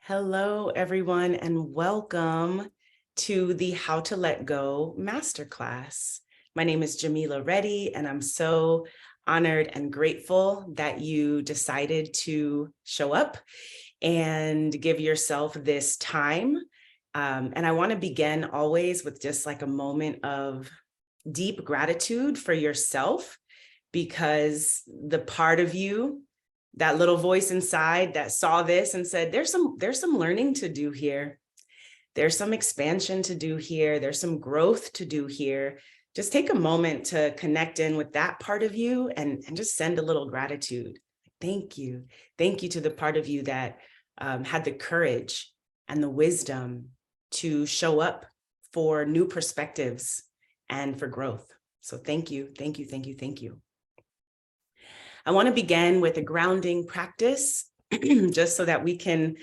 Hello, everyone, and welcome to the How to Let Go Masterclass. My name is Jamila Reddy, and I'm so honored and grateful that you decided to show up and give yourself this time. And I want to begin always with just like a moment of deep gratitude for yourself, because the part of you, that little voice inside that saw this and said, there's some learning to do here. There's some expansion to do here. There's some growth to do here. Just take a moment to connect in with that part of you and just send a little gratitude. Thank you. Thank you to the part of you that had the courage and the wisdom to show up for new perspectives and for growth. So thank you, thank you, thank you, thank you. I want to begin with a grounding practice, just so that we can,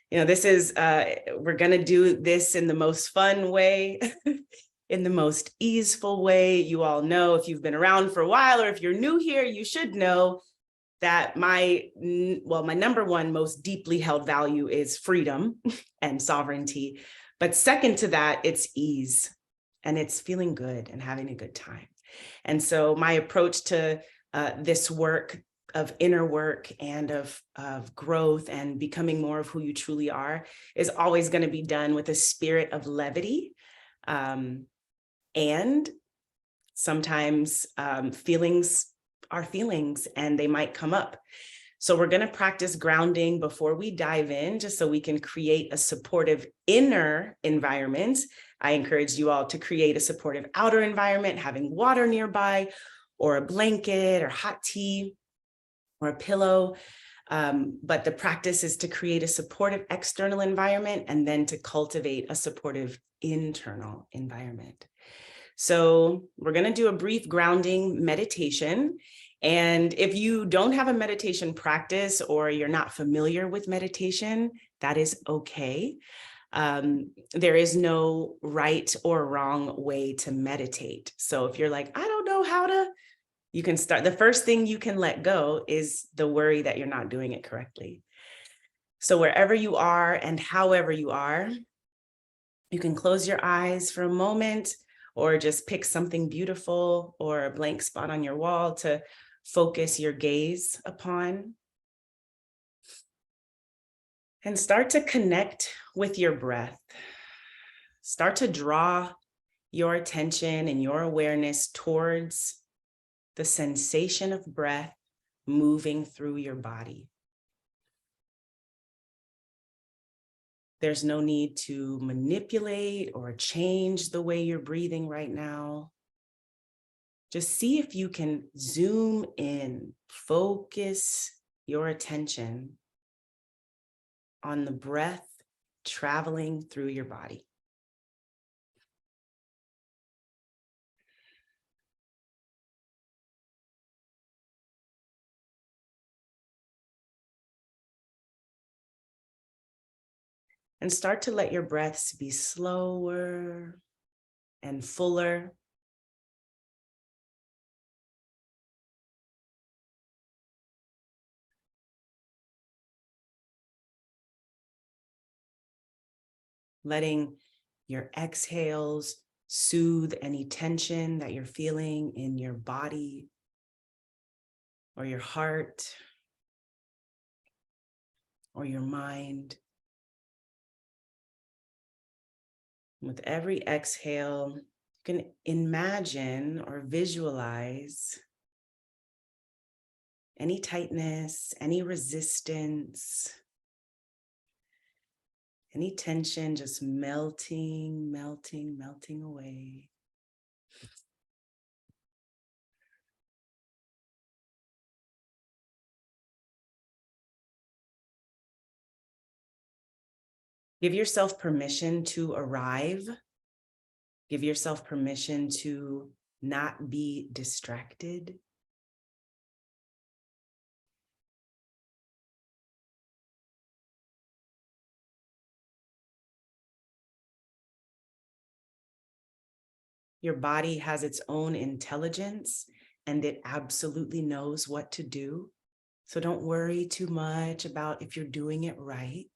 this is, we're going to do this in the most fun way, in the most easeful way. You all know, if you've been around for a while, or if you're new here, you should know that my number one most deeply held value is freedom and sovereignty. But second to that, it's ease, and it's feeling good and having a good time. And so my approach to this work of inner work and of growth and becoming more of who you truly are is always going to be done with a spirit of levity. And sometimes feelings are feelings and they might come up. So we're going to practice grounding before we dive in, just so we can create a supportive inner environment. I encourage you all to create a supportive outer environment, having water nearby, or a blanket, or hot tea, or a pillow. But the practice is to create a supportive external environment and then to cultivate a supportive internal environment. So we're going to do a brief grounding meditation. And if you don't have a meditation practice or you're not familiar with meditation, that is okay. There is no right or wrong way to meditate. So if you're like, I don't know how to, you can start. The first thing you can let go is the worry that you're not doing it correctly. So wherever you are and however you are, you can close your eyes for a moment, or just pick something beautiful or a blank spot on your wall to focus your gaze upon. And start to connect with your breath. Start to draw your attention and your awareness towards the sensation of breath moving through your body. There's no need to manipulate or change the way you're breathing right now. Just see if you can zoom in, focus your attention on the breath traveling through your body. And start to let your breaths be slower and fuller. Letting your exhales soothe any tension that you're feeling in your body or your heart or your mind. With every exhale, you can imagine or visualize any tightness, any resistance, any tension just melting, melting, melting away. Give yourself permission to arrive. Give yourself permission to not be distracted. Your body has its own intelligence and it absolutely knows what to do. So don't worry too much about if you're doing it right.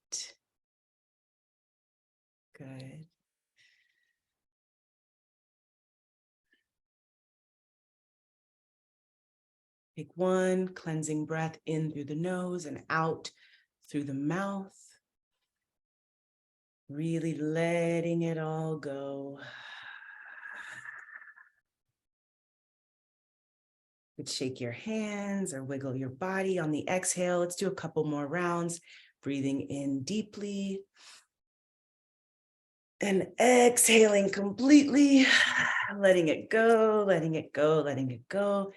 Good. Take one cleansing breath in through the nose and out through the mouth. Really letting it all go. You could shake your hands or wiggle your body on the exhale. Let's do a couple more rounds. Breathing in deeply. And exhaling completely. Letting it go, letting it go, letting it go.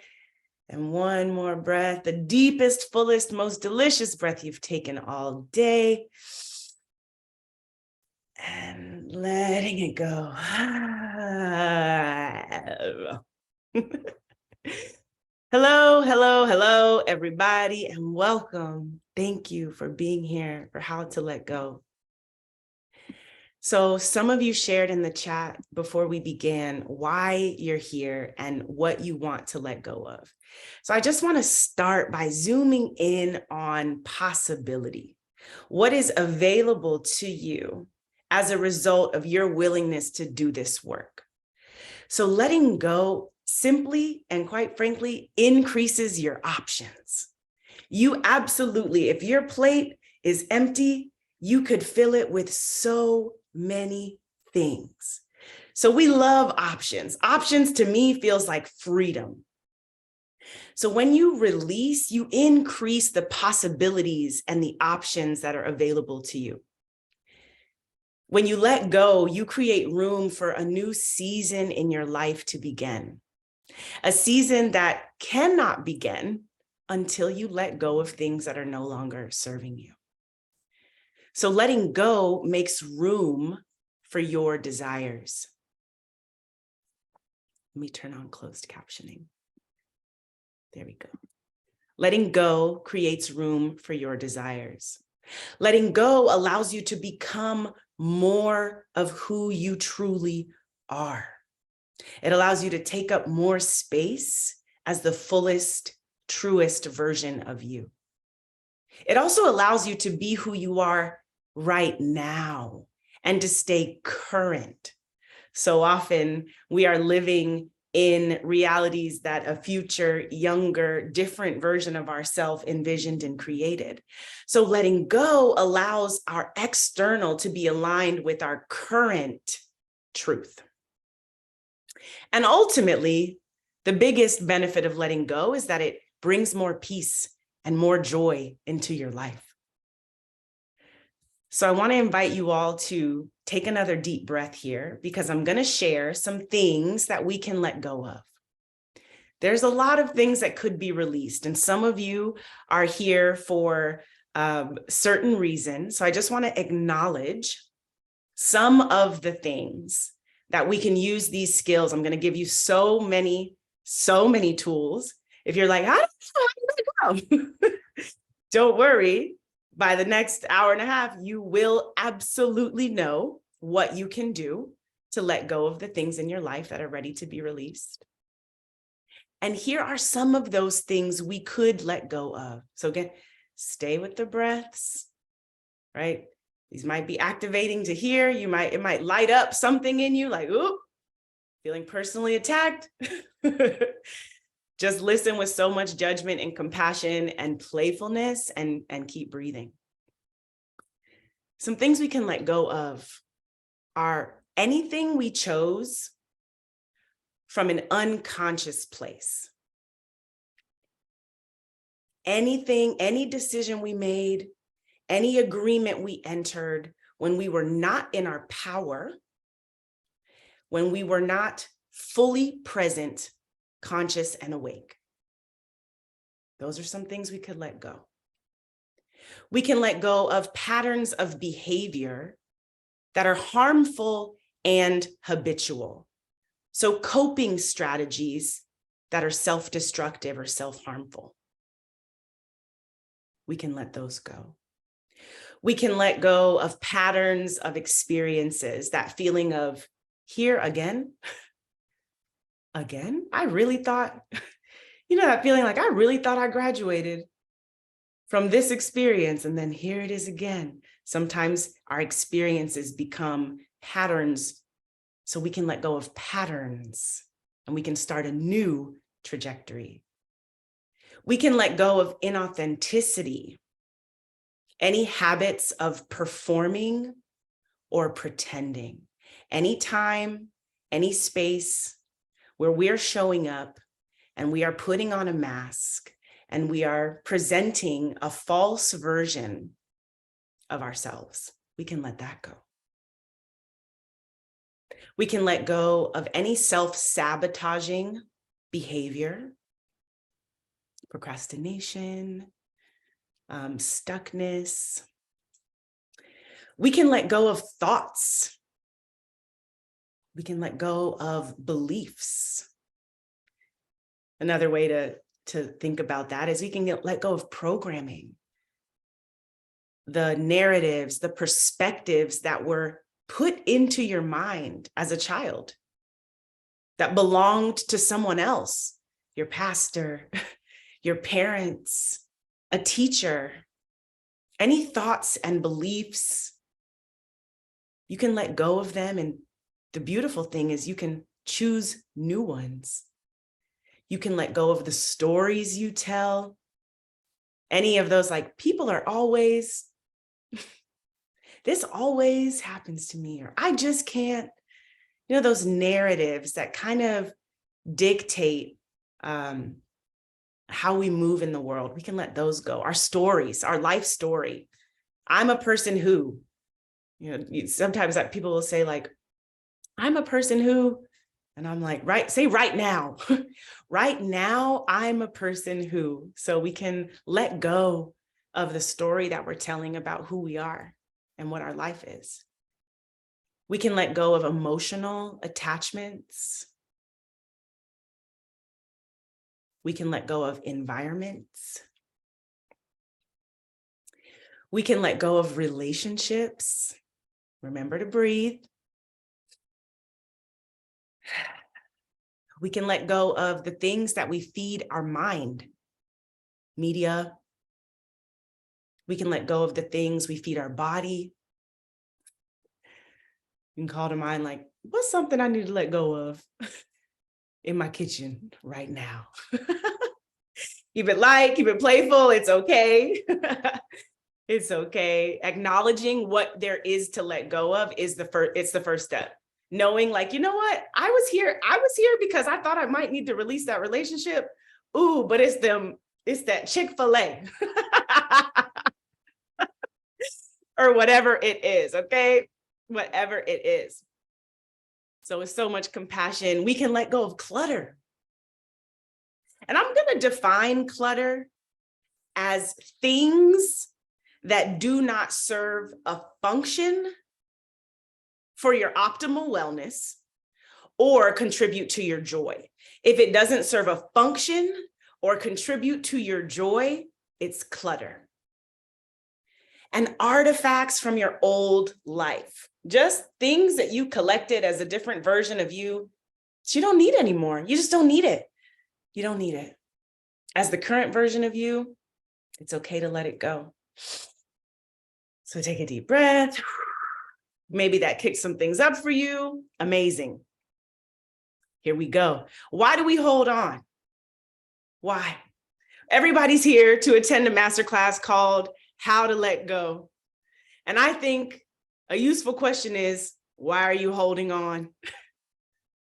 And one more breath, the deepest, fullest, most delicious breath you've taken all day. And letting it go. Hello, hello, hello, everybody, and welcome. Thank you for being here for How to Let Go. So some of you shared in the chat before we began why you're here and what you want to let go of. So I just want to start by zooming in on possibility. What is available to you as a result of your willingness to do this work? So letting go simply and quite frankly increases your options. You absolutely, if your plate is empty, you could fill it with so many things. So we love options. Options to me feels like freedom. So when you release, you increase the possibilities and the options that are available to you. When you let go, you create room for a new season in your life to begin. A season that cannot begin until you let go of things that are no longer serving you. So letting go makes room for your desires. Let me turn on closed captioning. There we go. Letting go creates room for your desires. Letting go allows you to become more of who you truly are. It allows you to take up more space as the fullest, truest version of you. It also allows you to be who you are right now and to stay current. So often we are living in realities that a future, younger, different version of ourselves envisioned and created. So letting go allows our external to be aligned with our current truth. And ultimately, the biggest benefit of letting go is that it brings more peace and more joy into your life. So I want to invite you all to take another deep breath here because I'm going to share some things that we can let go of. There's a lot of things that could be released, and some of you are here for certain reasons. So I just want to acknowledge some of the things that we can use these skills. I'm going to give you so many tools. If you're like, I don't know, don't worry. By the next hour and a half, you will absolutely know what you can do to let go of the things in your life that are ready to be released. And here are some of those things we could let go of. So again, stay with the breaths, right? These might be activating to hear. It might light up something in you like, ooh, feeling personally attacked. Just listen with so much judgment and compassion and playfulness and keep breathing. Some things we can let go of are anything we chose from an unconscious place. Anything, any decision we made, any agreement we entered when we were not in our power, when we were not fully present, conscious and awake. Those are some things we could let go. We can let go of patterns of behavior that are harmful and habitual. So coping strategies that are self-destructive or self-harmful. We can let those go. We can let go of patterns of experiences, that feeling of here again. Again, I really thought, that feeling like I really thought I graduated from this experience, and then here it is again. Sometimes our experiences become patterns so we can let go of patterns and we can start a new trajectory. We can let go of inauthenticity, any habits of performing or pretending. Anytime, any space where we're showing up and we are putting on a mask and we are presenting a false version of ourselves, we can let that go. We can let go of any self-sabotaging behavior, procrastination, stuckness. We can let go of thoughts. We can let go of beliefs. Another way to think about that is we can let go of programming. The narratives, the perspectives that were put into your mind as a child that belonged to someone else, your pastor, your parents, a teacher, any thoughts and beliefs, you can let go of them. And the beautiful thing is you can choose new ones. You can let go of the stories you tell. Any of those, like, people are always, this always happens to me, or I just can't, those narratives that kind of dictate how we move in the world. We can let those go. Our stories, our life story. I'm a person who, sometimes people will say, like, I'm a person who, and I'm like, say right now. Right now, I'm a person who. So we can let go of the story that we're telling about who we are and what our life is. We can let go of emotional attachments. We can let go of environments. We can let go of relationships. Remember to breathe. We can let go of the things that we feed our mind, media. We can let go of the things we feed our body. You can call to mind, like, what's something I need to let go of in my kitchen right now? Keep it light, keep it playful, it's okay. It's okay. Acknowledging what there is to let go of is it's the first step. Knowing, like, you know what? I was here because I thought I might need to release that relationship. Ooh, but it's that Chick-fil-A. Or whatever it is, okay? Whatever it is. So with so much compassion, we can let go of clutter. And I'm going to define clutter as things that do not serve a function for your optimal wellness or contribute to your joy. If it doesn't serve a function or contribute to your joy, it's clutter. And artifacts from your old life, just things that you collected as a different version of you that you don't need anymore. You just don't need it. You don't need it. As the current version of you, it's okay to let it go. So take a deep breath. Maybe that kicks some things up for you. Amazing. Here we go. Why do we hold on? Why? Everybody's here to attend a masterclass called How to Let Go. And I think a useful question is, why are you holding on?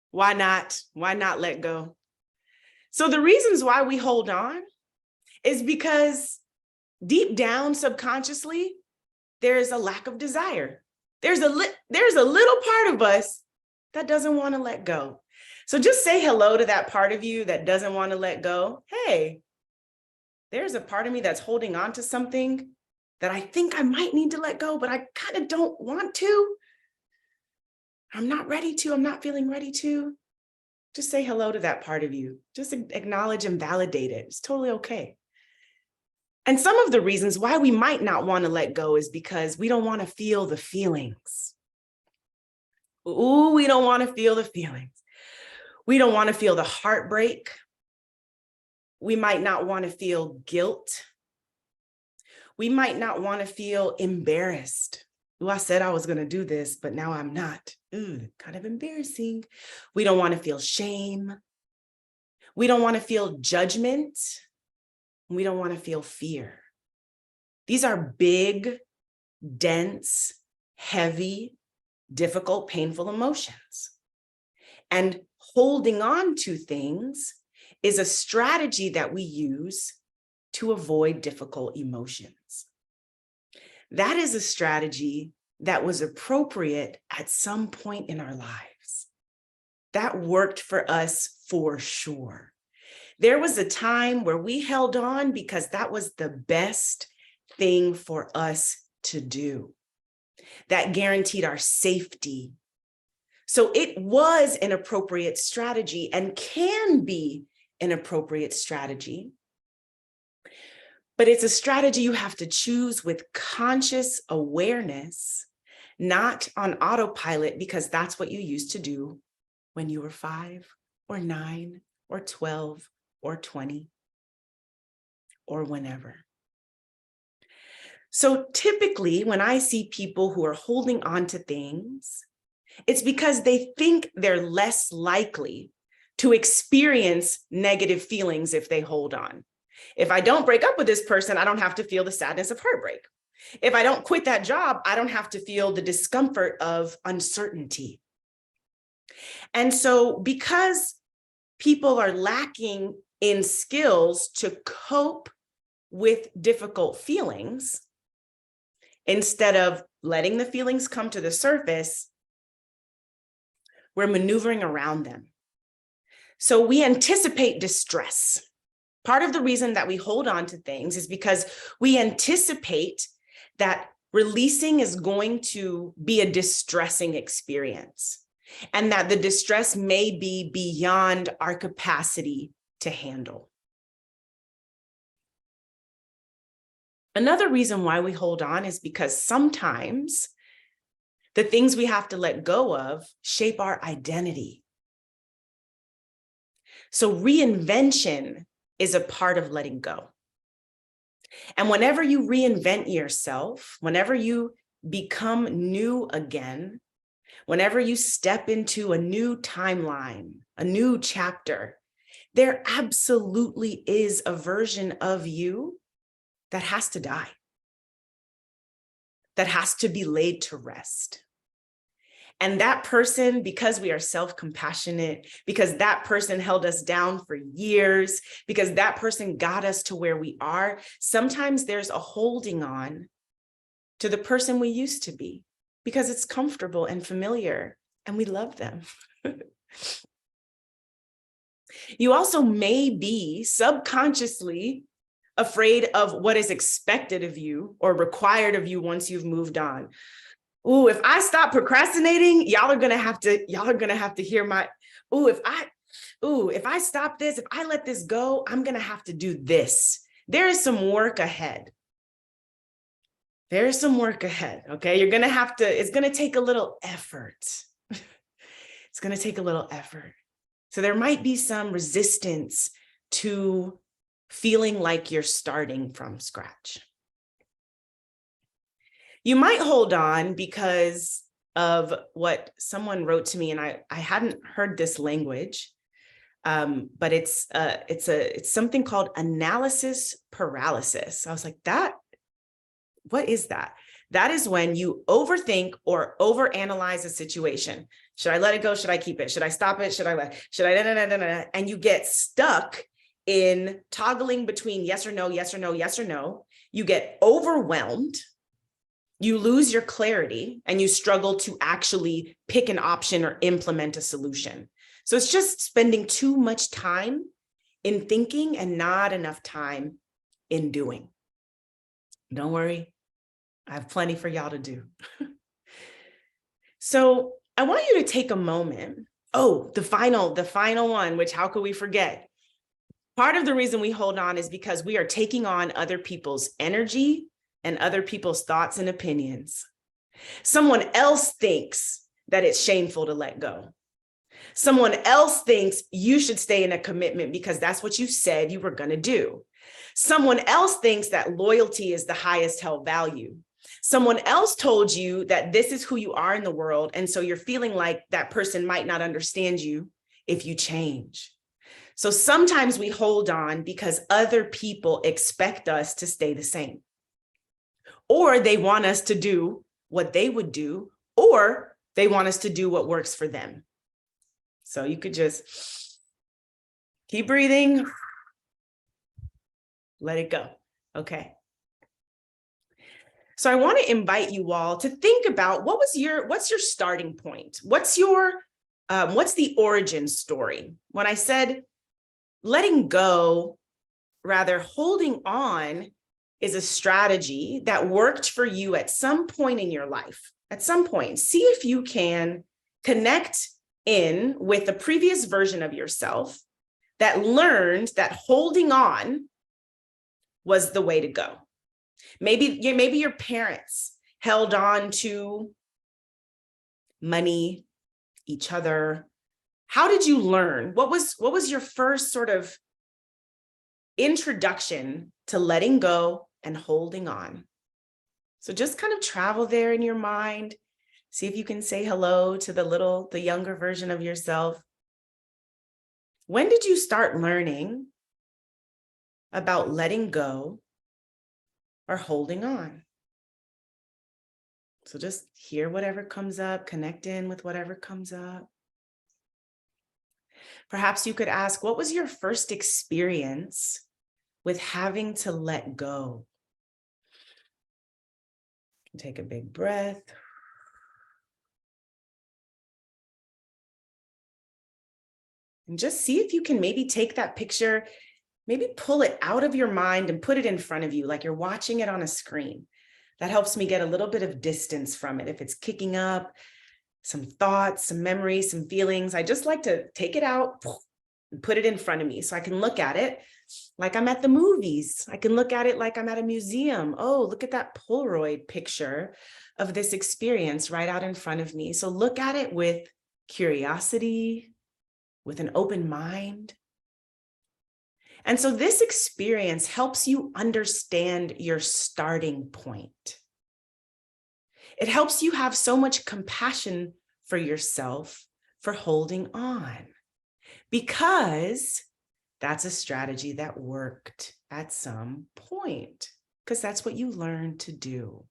Why not? Why not let go? So the reasons why we hold on is because deep down subconsciously, there is a lack of desire. There's a little part of us that doesn't want to let go. So just say hello to that part of you that doesn't want to let go. Hey, there's a part of me that's holding on to something that I think I might need to let go, but I kind of don't want to. I'm not ready to. I'm not feeling ready to. Just say hello to that part of you. Just acknowledge and validate it. It's totally okay. And some of the reasons why we might not want to let go is because we don't want to feel the feelings. Ooh, we don't want to feel the feelings. We don't want to feel the heartbreak. We might not want to feel guilt. We might not want to feel embarrassed. Ooh, I said I was going to do this, but now I'm not. Ooh, kind of embarrassing. We don't want to feel shame. We don't want to feel judgment. We don't want to feel fear. These are big, dense, heavy, difficult, painful emotions. And holding on to things is a strategy that we use to avoid difficult emotions. That is a strategy that was appropriate at some point in our lives. That worked for us for sure. There was a time where we held on because that was the best thing for us to do. That guaranteed our safety. So it was an appropriate strategy and can be an appropriate strategy. But it's a strategy you have to choose with conscious awareness, not on autopilot, because that's what you used to do when you were 5 or 9 or 12 or 20 or whenever. So typically, when I see people who are holding on to things, it's because they think they're less likely to experience negative feelings if they hold on. If I don't break up with this person, I don't have to feel the sadness of heartbreak. If I don't quit that job, I don't have to feel the discomfort of uncertainty. And so because people are lacking in skills to cope with difficult feelings, instead of letting the feelings come to the surface, we're maneuvering around them. So we anticipate distress. Part of the reason that we hold on to things is because we anticipate that releasing is going to be a distressing experience, and that the distress may be beyond our capacity to handle. Another reason why we hold on is because sometimes the things we have to let go of shape our identity. So reinvention is a part of letting go. And whenever you reinvent yourself, whenever you become new again, whenever you step into a new timeline, a new chapter, there absolutely is a version of you that has to die, that has to be laid to rest. And that person, because we are self-compassionate, because that person held us down for years, because that person got us to where we are, sometimes there's a holding on to the person we used to be because it's comfortable and familiar and we love them. You also may be subconsciously afraid of what is expected of you or required of you once you've moved on. Ooh, if I stop procrastinating, y'all are gonna have to hear my, if I stop this, if I let this go, I'm gonna have to do this. There is some work ahead. There is some work ahead, okay? You're gonna have to, it's gonna take a little effort. It's gonna take a little effort. So there might be some resistance to feeling like you're starting from scratch. You might hold on because of what someone wrote to me, and I hadn't heard this language, but it's something called analysis paralysis. I was like, what is that? That is when you overthink or overanalyze a situation. Should I let it go? Should I keep it? Should I stop it? And you get stuck in toggling between yes or no, yes or no, yes or no. You get overwhelmed. You lose your clarity and you struggle to actually pick an option or implement a solution. So it's just spending too much time in thinking and not enough time in doing. Don't worry, I have plenty for y'all to do. So I want you to take a moment. Oh, the final one, which how could we forget? Part of the reason we hold on is because we are taking on other people's energy and other people's thoughts and opinions. Someone else thinks that it's shameful to let go. Someone else thinks you should stay in a commitment because that's what you said you were going to do. Someone else thinks that loyalty is the highest held value. Someone else told you that this is who you are in the world. And so you're feeling like that person might not understand you if you change. So sometimes we hold on because other people expect us to stay the same, or they want us to do what they would do, or they want us to do what works for them. So you could just keep breathing, let it go. Okay. So I want to invite you all to think about what's your starting point? What's the origin story? When I said letting go, rather holding on, is a strategy that worked for you at some point in your life. At some point, see if you can connect in with the previous version of yourself that learned that holding on was the way to go. Maybe your parents held on to money, each other. How did you learn? What was your first sort of introduction to letting go and holding on? So just kind of travel there in your mind. See if you can say hello to the younger version of yourself. When did you start learning about letting go or holding on? So just hear whatever comes up, connect in with whatever comes up. Perhaps you could ask, what was your first experience with having to let go? Take a big breath. And just see if you can maybe take that picture, maybe pull it out of your mind and put it in front of you, like you're watching it on a screen. That helps me get a little bit of distance from it. If it's kicking up some thoughts, some memories, some feelings, I just like to take it out and put it in front of me so I can look at it like I'm at the movies. I can look at it like I'm at a museum. Oh, look at that Polaroid picture of this experience right out in front of me. So look at it with curiosity, with an open mind. And so this experience helps you understand your starting point. It helps you have so much compassion for yourself for holding on, because that's a strategy that worked at some point, because that's what you learned to do.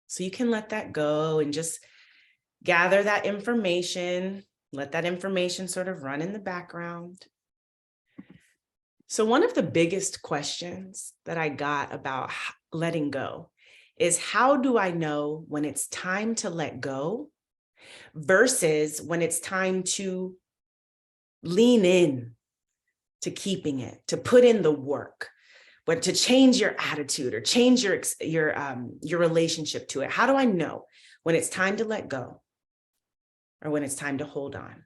So you can let that go and just gather that information, let that information sort of run in the background. So one of the biggest questions that I got about letting go is, how do I know when it's time to let go versus when it's time to lean in to keeping it, to put in the work, but to change your attitude or change your relationship to it? How do I know when it's time to let go or when it's time to hold on?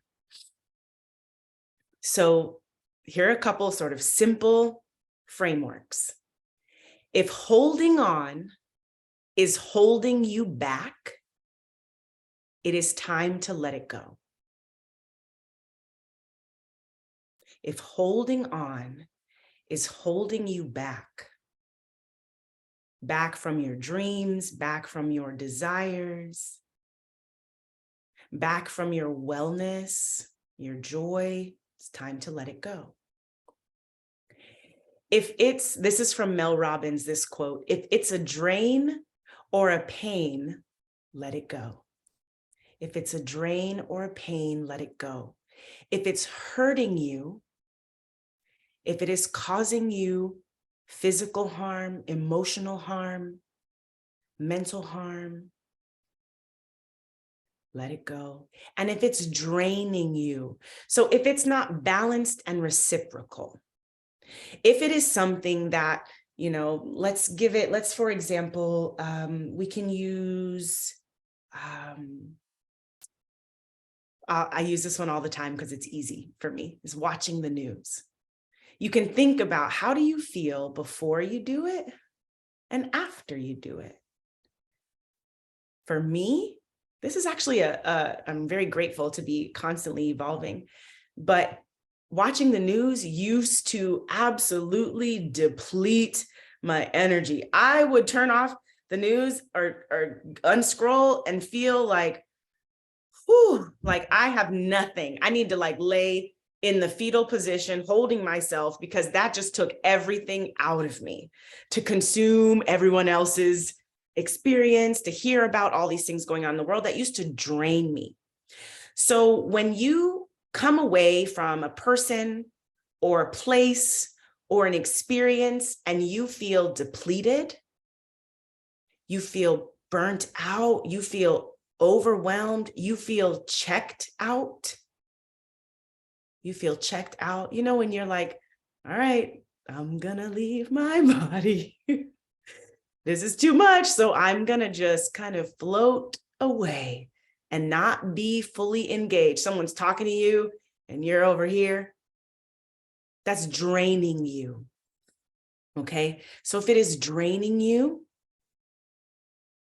So here are a couple sort of simple frameworks. If holding on is holding you back, it is time to let it go. If holding on is holding you back from your dreams, back from your desires, back from your wellness, your joy, it's time to let it go. This is from Mel Robbins, this quote, if it's a drain or a pain, let it go. If it's a drain or a pain, let it go. If it's hurting you, if it is causing you physical harm, emotional harm, mental harm, let it go. And if it's draining you, so if it's not balanced and reciprocal, if it is something that, let's for example, we can use, I use this one all the time because it's easy for me, is watching the news. You can think about, how do you feel before you do it and after you do it? For me, this is actually I'm very grateful to be constantly evolving, but watching the news used to absolutely deplete my energy. I would turn off the news or unscroll and feel like, whew, like I have nothing. I need to like lay in the fetal position, holding myself, because that just took everything out of me to consume everyone else's experience, to hear about all these things going on in the world that used to drain me. So when you come away from a person or a place or an experience and you feel depleted, you feel burnt out, you feel overwhelmed, you feel checked out. You feel checked out. You know, when you're like, all right, I'm gonna leave my body. This is too much. So I'm gonna just kind of float away and not be fully engaged. Someone's talking to you and you're over here. That's draining you. Okay. So if it is draining you,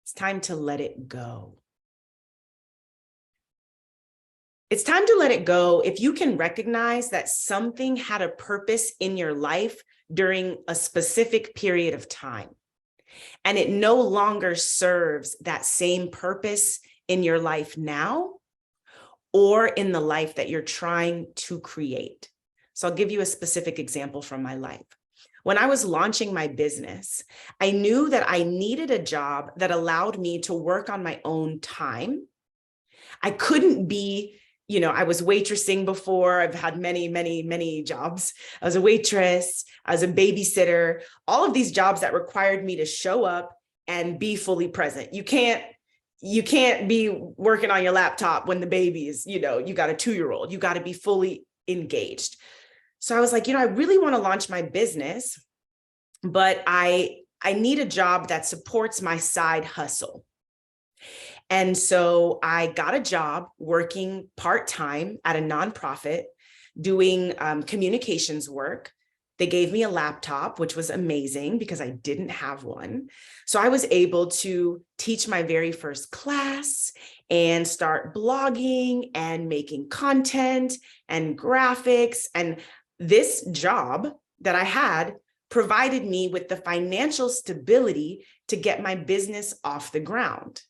it's time to let it go. It's time to let it go if you can recognize that something had a purpose in your life during a specific period of time, and it no longer serves that same purpose in your life now or in the life that you're trying to create. So I'll give you a specific example from my life. When I was launching my business, I knew that I needed a job that allowed me to work on my own time. I couldn't be, I was waitressing before. I've had many, many, many jobs. I was a waitress. I was a babysitter, all of these jobs that required me to show up and be fully present. You can't be working on your laptop when the baby is, you got a 2-year-old. You got to be fully engaged. So I was like, I really want to launch my business, but I need a job that supports my side hustle. And so I got a job working part-time at a nonprofit doing communications work. They gave me a laptop, which was amazing because I didn't have one. So I was able to teach my very first class and start blogging and making content and graphics. And this job that I had provided me with the financial stability to get my business off the ground.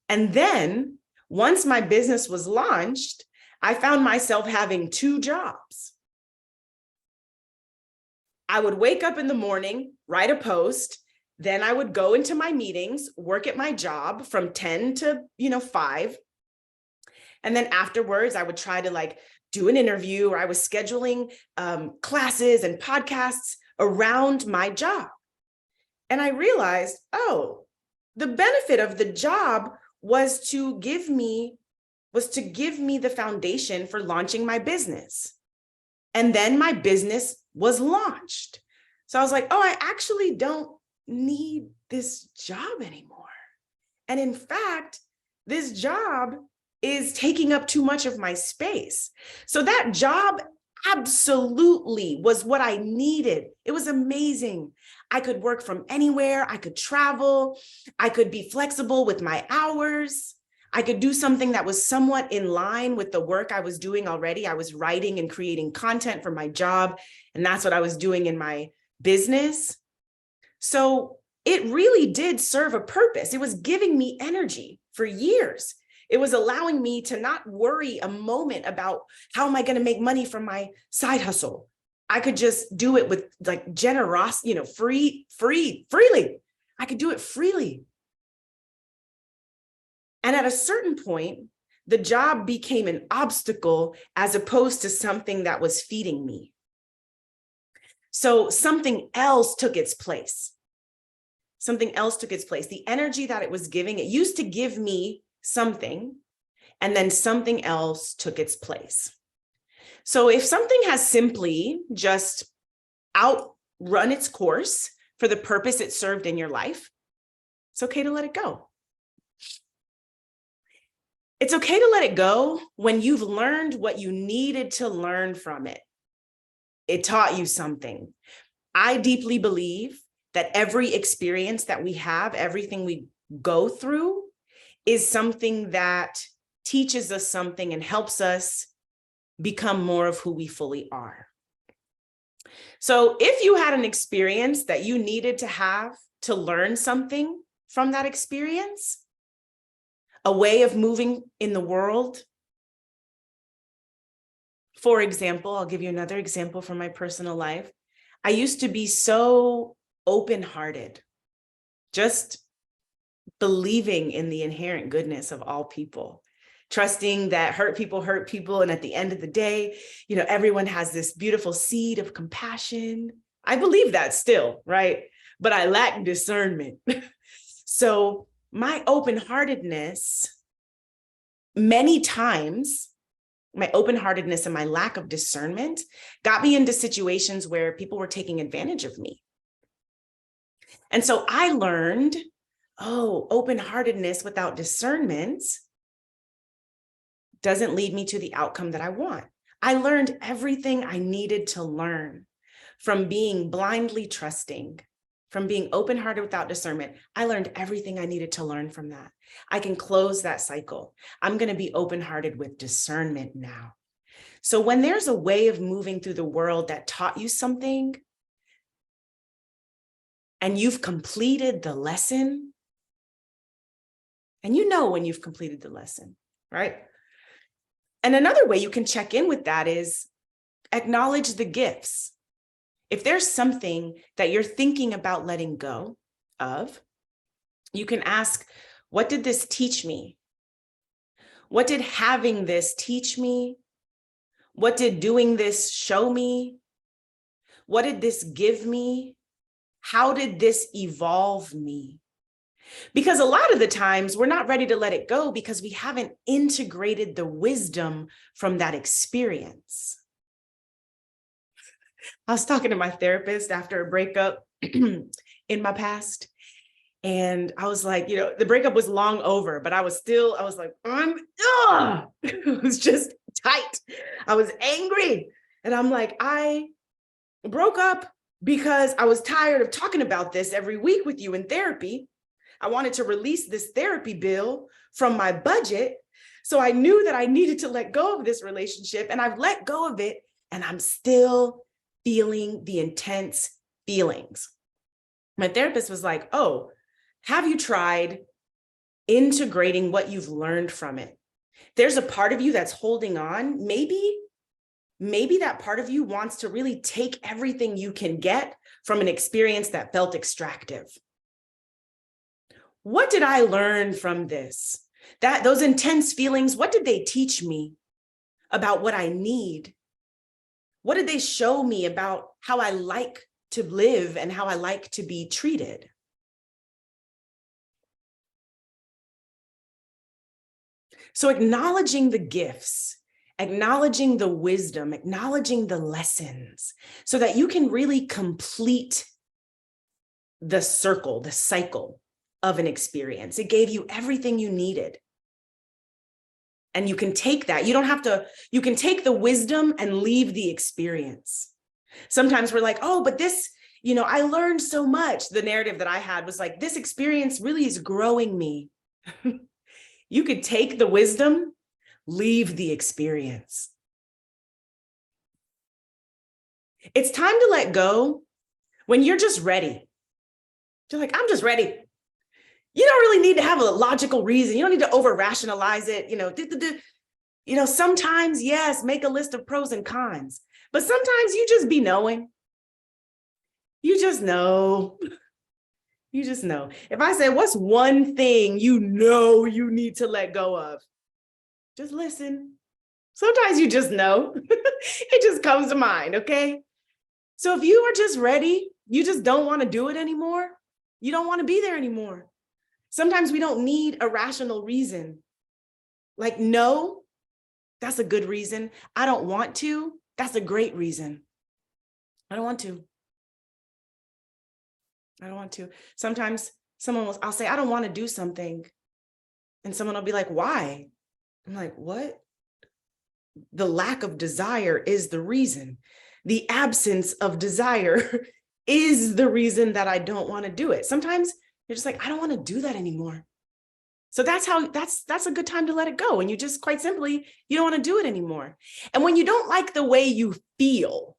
And then once my business was launched, I found myself having 2 jobs. I would wake up in the morning, write a post, then I would go into my meetings, work at my job from 10 to 5. And then afterwards, I would try to do an interview, or I was scheduling classes and podcasts around my job. And I realized, the benefit of the job was to give me the foundation for launching my business. And then my business was launched. So I was like, I actually don't need this job anymore. And in fact, this job is taking up too much of my space. So that job absolutely was what I needed. It was amazing. I could work from anywhere. I could travel. I could be flexible with my hours. I could do something that was somewhat in line with the work I was doing already. I was writing and creating content for my job, and that's what I was doing in my business. So it really did serve a purpose. It was giving me energy for years. It was allowing me to not worry a moment about how am I going to make money from my side hustle. I could just do it with generosity, freely. I could do it freely. And at a certain point, the job became an obstacle as opposed to something that was feeding me. So something else took its place. The energy that it was giving, it used to give me something, and then something else took its place. So if something has simply just outrun its course for the purpose it served in your life, it's okay to let it go. It's okay to let it go when you've learned what you needed to learn from it. It taught you something. I deeply believe that every experience that we have, everything we go through, is something that teaches us something and helps us become more of who we fully are. So if you had an experience that you needed to have to learn something from that experience, a way of moving in the world. For example, I'll give you another example from my personal life. I used to be so open-hearted, just believing in the inherent goodness of all people, trusting that hurt people. And at the end of the day, everyone has this beautiful seed of compassion. I believe that still, right? But I lack discernment. So my open-heartedness, many times, my open-heartedness and my lack of discernment got me into situations where people were taking advantage of me. And so I learned, open-heartedness without discernment doesn't lead me to the outcome that I want. I learned everything I needed to learn from being blindly trusting, from being open-hearted without discernment. I learned everything I needed to learn from that. I can close that cycle. I'm going to be open-hearted with discernment now. So when there's a way of moving through the world that taught you something and you've completed the lesson, and when you've completed the lesson, right? And another way you can check in with that is acknowledge the gifts. If there's something that you're thinking about letting go of, you can ask, what did this teach me? What did having this teach me? What did doing this show me? What did this give me? How did this evolve me? Because a lot of the times we're not ready to let it go because we haven't integrated the wisdom from that experience. I was talking to my therapist after a breakup in my past. And I was like, the breakup was long over, but I was like, it was just tight. I was angry. And I'm like, I broke up because I was tired of talking about this every week with you in therapy. I wanted to release this therapy bill from my budget. So I knew that I needed to let go of this relationship, and I've let go of it, and I'm still feeling the intense feelings. My therapist was like, have you tried integrating what you've learned from it? There's a part of you that's holding on. Maybe that part of you wants to really take everything you can get from an experience that felt extractive. What did I learn from this? Those intense feelings, what did they teach me about what I need? What did they show me about how I like to live and how I like to be treated? So acknowledging the gifts, acknowledging the wisdom, acknowledging the lessons, so that you can really complete the circle, the cycle of an experience. It gave you everything you needed. And you can take that. You can take the wisdom and leave the experience. Sometimes we're like, but this, I learned so much. The narrative that I had was like, this experience really is growing me. You could take the wisdom, leave the experience. It's time to let go when you're just ready. You're like, I'm just ready. You don't really need to have a logical reason. You don't need to over rationalize it. Sometimes, yes, make a list of pros and cons, but sometimes you just be knowing. You just know. You just know. If I say, what's one thing you need to let go of? Just listen. Sometimes you just know. It just comes to mind, okay? So if you are just ready, you just don't want to do it anymore. You don't want to be there anymore. Sometimes we don't need a rational reason. Like, no, that's a good reason. I don't want to. That's a great reason. I don't want to. I don't want to. Sometimes I'll say, I don't want to do something. And someone will be like, why? I'm like, what? The lack of desire is the reason. The absence of desire is the reason that I don't want to do it. Sometimes you're just like, I don't want to do that anymore. So that's a good time to let it go. And you just quite simply, you don't want to do it anymore. And when you don't like the way you feel,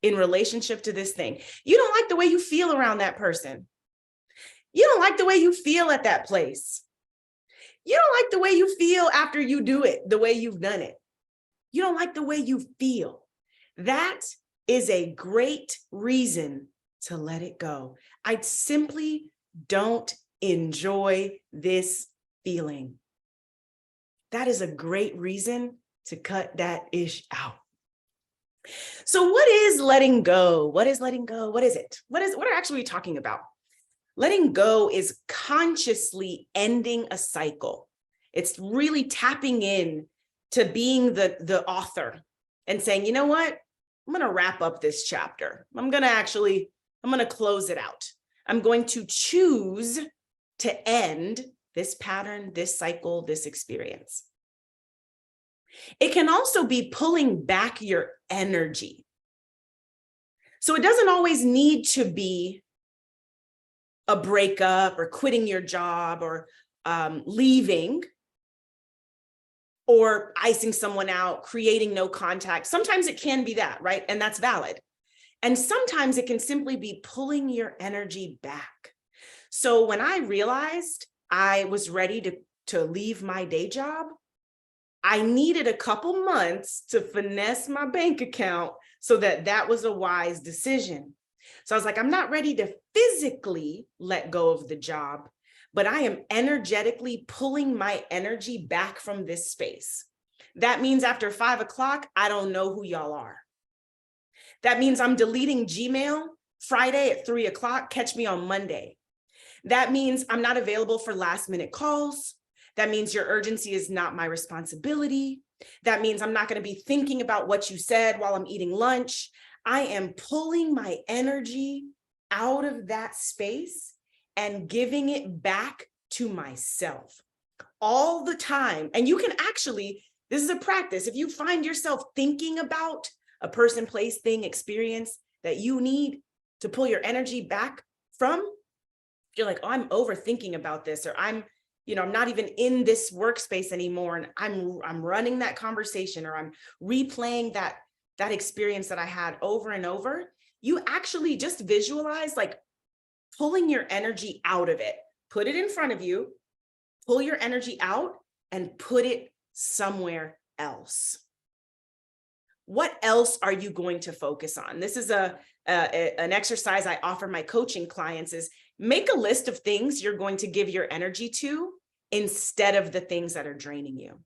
in relationship to this thing. You don't like the way you feel around that person. You don't like the way you feel at that place. You don't like the way you feel after you do it, the way you've done it. You don't like the way you feel. That is a great reason to let it go. I simply don't enjoy this feeling. That is a great reason to cut that ish out. So what is letting go? What is letting go? What is it? What are actually we talking about? Letting go is consciously ending a cycle. It's really tapping in to being the author and saying, you know what? I'm going to wrap up this chapter. I'm going to close it out. I'm going to choose to end this pattern, this cycle, this experience. It can also be pulling back your energy. So it doesn't always need to be a breakup or quitting your job or leaving or icing someone out, creating no contact. Sometimes it can be that, right? And that's valid. And sometimes it can simply be pulling your energy back. So when I realized I was ready to leave my day job, I needed a couple months to finesse my bank account so that was a wise decision. So I was like, I'm not ready to physically let go of the job, but I am energetically pulling my energy back from this space. That means after 5 o'clock, I don't know who y'all are. That means I'm deleting Gmail Friday at 3 o'clock, catch me on Monday. That means I'm not available for last minute calls. That means your urgency is not my responsibility. That means I'm not going to be thinking about what you said while I'm eating lunch. I am pulling my energy out of that space and giving it back to myself all the time. And you can actually, this is a practice. If you find yourself thinking about a person, place, thing, experience that you need to pull your energy back from, you're like, oh, I'm overthinking about this, or I'm not even in this workspace anymore, and I'm running that conversation, or I'm replaying that experience that I had over and over. You actually just visualize like pulling your energy out of it. Put it in front of you, pull your energy out and put it somewhere else. What else are you going to focus on? This is an exercise I offer my coaching clients is make a list of things you're going to give your energy to instead of the things that are draining you.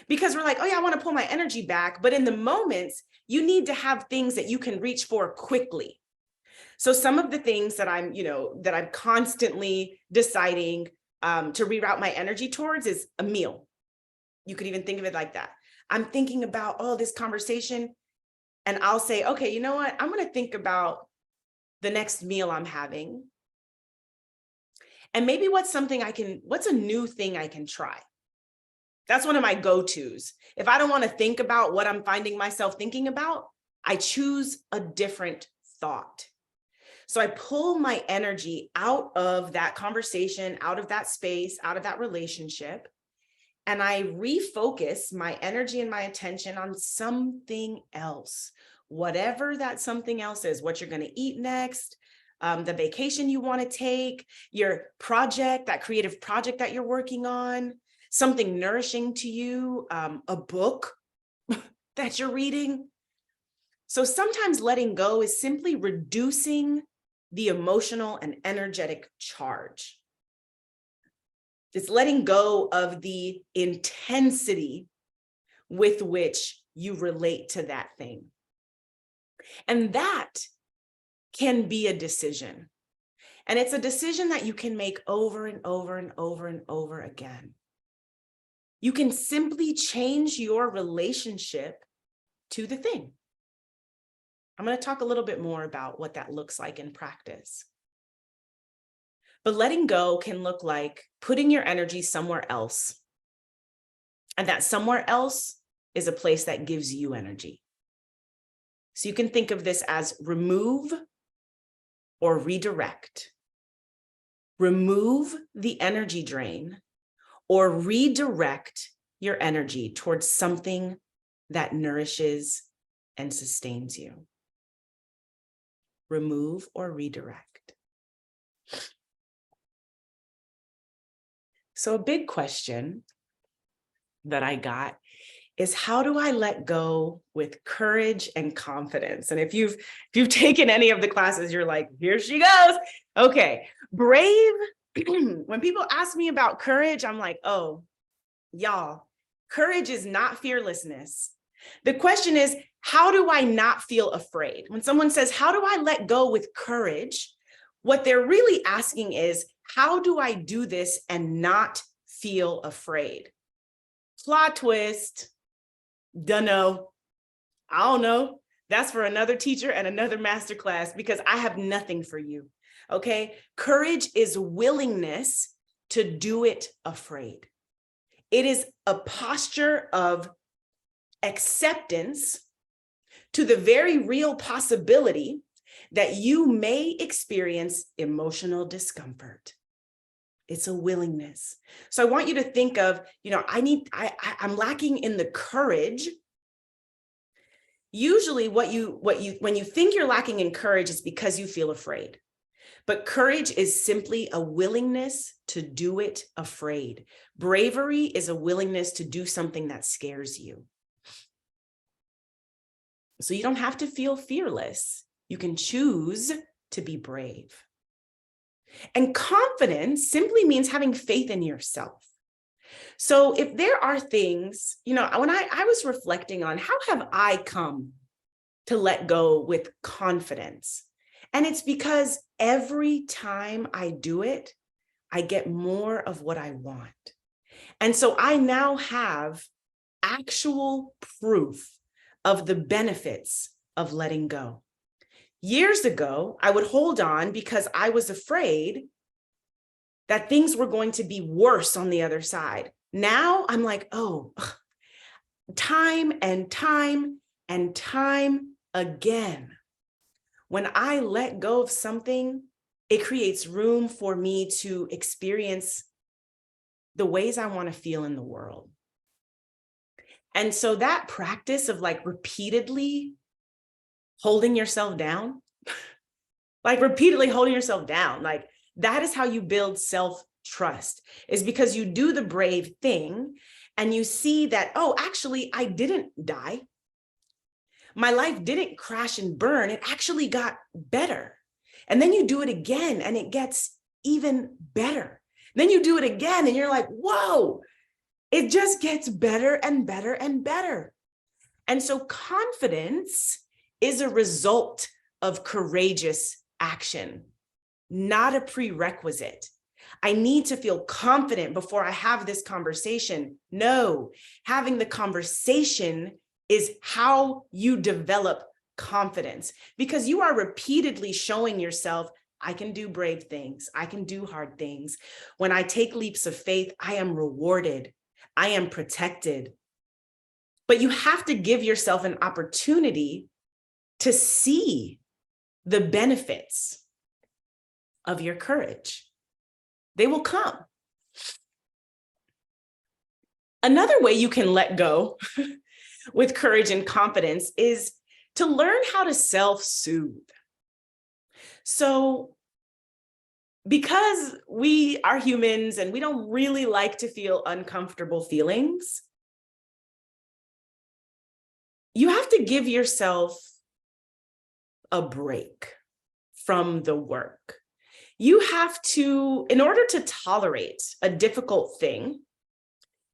Because we're like, oh yeah, I want to pull my energy back. But in the moments, you need to have things that you can reach for quickly. So some of the things that I'm constantly deciding to reroute my energy towards is a meal. You could even think of it like that. I'm thinking about, this conversation, and I'll say, okay, you know what? I'm going to think about the next meal I'm having. And maybe what's a new thing I can try? That's one of my go-tos. If I don't want to think about what I'm finding myself thinking about, I choose a different thought. So I pull my energy out of that conversation, out of that space, out of that relationship, and I refocus my energy and my attention on something else, whatever that something else is, what you're going to eat next, the vacation you want to take, your project, that creative project that you're working on, something nourishing to you, a book that you're reading. So sometimes letting go is simply reducing the emotional and energetic charge. It's letting go of the intensity with which you relate to that thing. And that can be a decision. And it's a decision that you can make over and over and over and over again. You can simply change your relationship to the thing. I'm going to talk a little bit more about what that looks like in practice. But letting go can look like putting your energy somewhere else. And that somewhere else is a place that gives you energy. So you can think of this as remove or redirect. Remove the energy drain or redirect your energy towards something that nourishes and sustains you. remove, or redirect. So a big question that I got is, how do I let go with courage and confidence? And if you've taken any of the classes, you're like, here she goes. Okay, brave. When people ask me about courage, I'm like, oh, y'all, courage is not fearlessness. The question is, how do I not feel afraid? When someone says, how do I let go with courage? What they're really asking is, how do I do this and not feel afraid? Plot twist. Dunno. I don't know. That's for another teacher and another masterclass, because I have nothing for you. Okay. Courage is willingness to do it afraid. It is a posture of acceptance to the very real possibility that you may experience emotional discomfort. It's a willingness. So I want you to think of, I'm lacking in the courage. Usually when you think you're lacking in courage, it's because you feel afraid. But courage is simply a willingness to do it afraid. Bravery is a willingness to do something that scares you. So you don't have to feel fearless. You can choose to be brave. And confidence simply means having faith in yourself. So if there are things, when I was reflecting on how have I come to let go with confidence? And it's because every time I do it, I get more of what I want. And so I now have actual proof of the benefits of letting go. Years ago, I would hold on because I was afraid that things were going to be worse on the other side. Now I'm like, oh, time and time and time again, when I let go of something, it creates room for me to experience the ways I want to feel in the world. And so that practice of repeatedly holding yourself down, that is how you build self-trust, is because you do the brave thing and you see that, oh, actually, I didn't die. My life didn't crash and burn. It actually got better. And then you do it again and it gets even better. Then you do it again and you're like, whoa, it just gets better and better and better. And so confidence is a result of courageous action, not a prerequisite. I need to feel confident before I have this conversation. No, having the conversation is how you develop confidence, because you are repeatedly showing yourself, I can do brave things. I can do hard things. When I take leaps of faith, I am rewarded. I am protected. But you have to give yourself an opportunity to see the benefits of your courage. They will come. Another way you can let go with courage and confidence is to learn how to self-soothe. So because we are humans and we don't really like to feel uncomfortable feelings, you have to give yourself a break from the work. You have to, in order to tolerate a difficult thing,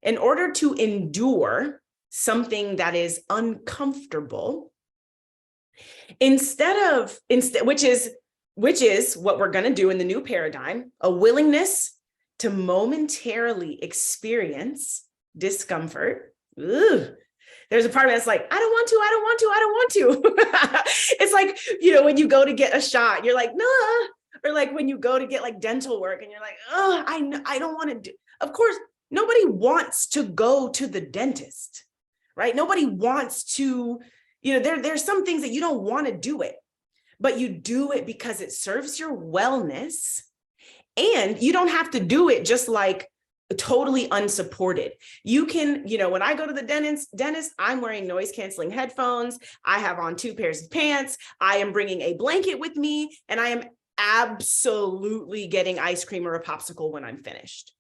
in order to endure something that is uncomfortable, which is what we're going to do in the new paradigm, a willingness to momentarily experience discomfort. Ugh. There's a part of me that's like, I don't want to. It's like, when you go to get a shot, you're like, nah. Or like when you go to get dental work and you're like, oh, I don't want to do. Of course, nobody wants to go to the dentist, right? Nobody wants to, there's some things that you don't want to do it, but you do it because it serves your wellness. And you don't have to do it just like totally unsupported. You can, when I go to the dentist, I'm wearing noise canceling headphones. I have on 2 pairs of pants. I am bringing a blanket with me, and I am absolutely getting ice cream or a popsicle when I'm finished.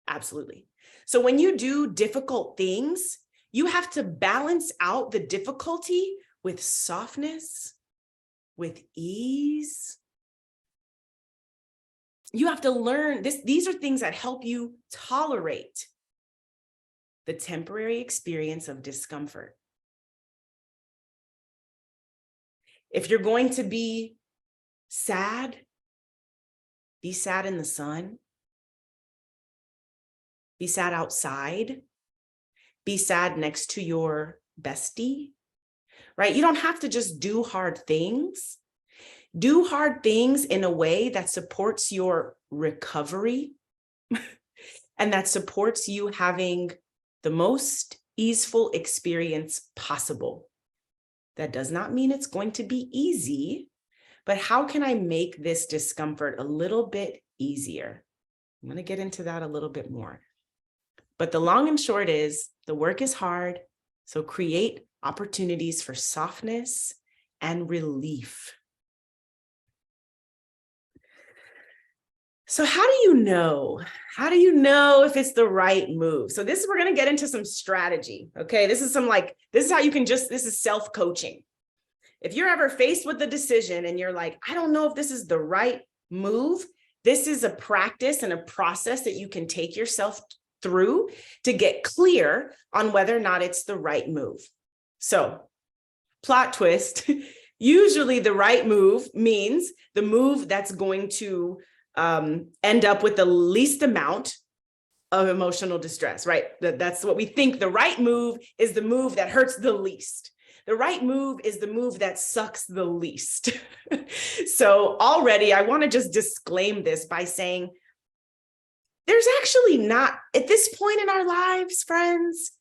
Absolutely. So when you do difficult things, you have to balance out the difficulty with softness, with ease. You have to learn this. These are things that help you tolerate the temporary experience of discomfort. If you're going to be sad in the sun, be sad outside, be sad next to your bestie, right? You don't have to just do hard things. Do hard things in a way that supports your recovery and that supports you having the most easeful experience possible. That does not mean it's going to be easy, but how can I make this discomfort a little bit easier? I'm going to get into that a little bit more. But the long and short is the work is hard, so create opportunities for softness and relief. So how do you know? How do you know if it's the right move? So we're going to get into some strategy. Okay. This is how you can this is self-coaching. If you're ever faced with a decision and you're like, I don't know if this is the right move, this is a practice and a process that you can take yourself through to get clear on whether or not it's the right move. So, plot twist, usually the right move means the move that's going to end up with the least amount of emotional distress, right? That's what we think. The right move is the move that hurts the least. The right move is the move that sucks the least. So already I want to just disclaim this by saying there's actually not, at this point in our lives, friends,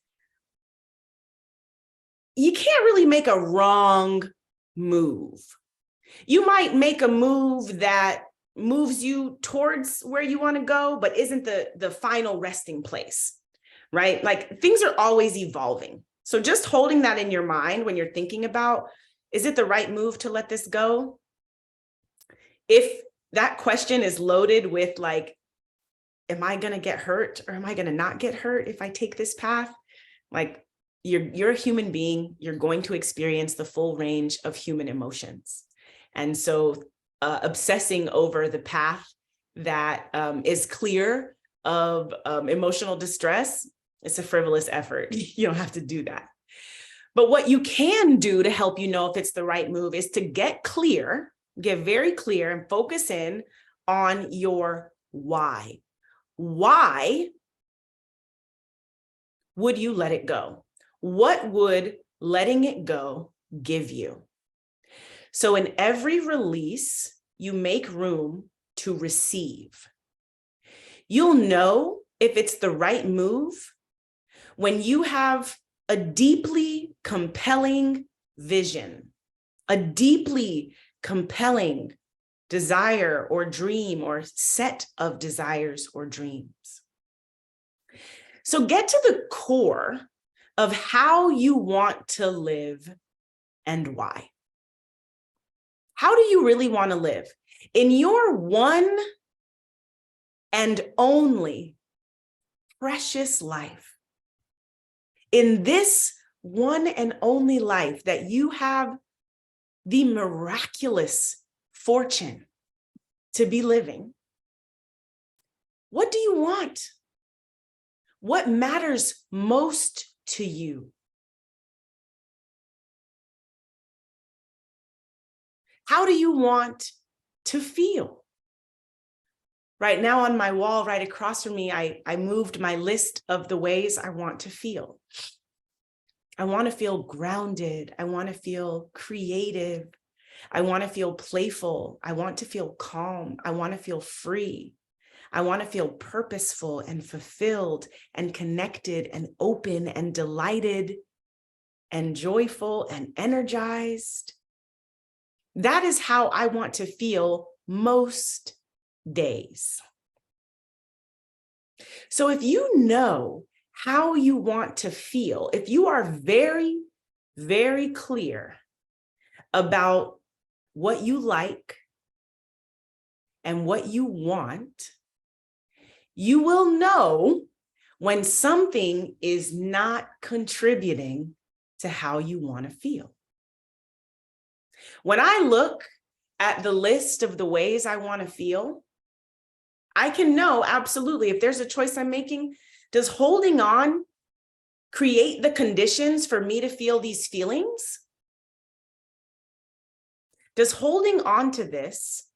you can't really make a wrong move. You might make a move that moves you towards where you want to go, but isn't the final resting place, right? Like things are always evolving. So just holding that in your mind when you're thinking about, is it the right move to let this go? If that question is loaded with like, am I going to get hurt or am I going to not get hurt if I take this path? Like you're a human being, you're going to experience the full range of human emotions. And so obsessing over the path that is clear of emotional distress, it's a frivolous effort. You don't have to do that. But what you can do to help you know if it's the right move is to get very clear and focus in on your why. Why would you let it go? What would letting it go give you? So in every release, you make room to receive. You'll know if it's the right move when you have a deeply compelling vision, a deeply compelling desire or dream or set of desires or dreams. So get to the core of how you want to live and why. How do you really want to live? In your one and only precious life, in this one and only life that you have the miraculous fortune to be living, what do you want? What matters most to you? How do you want to feel? Right now on my wall, right across from me, I moved my list of the ways I want to feel. I want to feel grounded. I want to feel creative. I want to feel playful. I want to feel calm. I want to feel free. I want to feel purposeful and fulfilled and connected and open and delighted and joyful and energized. That is how I want to feel most days. So if you know how you want to feel, if you are very, very clear about what you like and what you want, you will know when something is not contributing to how you want to feel. When I look at the list of the ways I want to feel, I can know absolutely if there's a choice I'm making, does holding on create the conditions for me to feel these feelings? Does holding on to this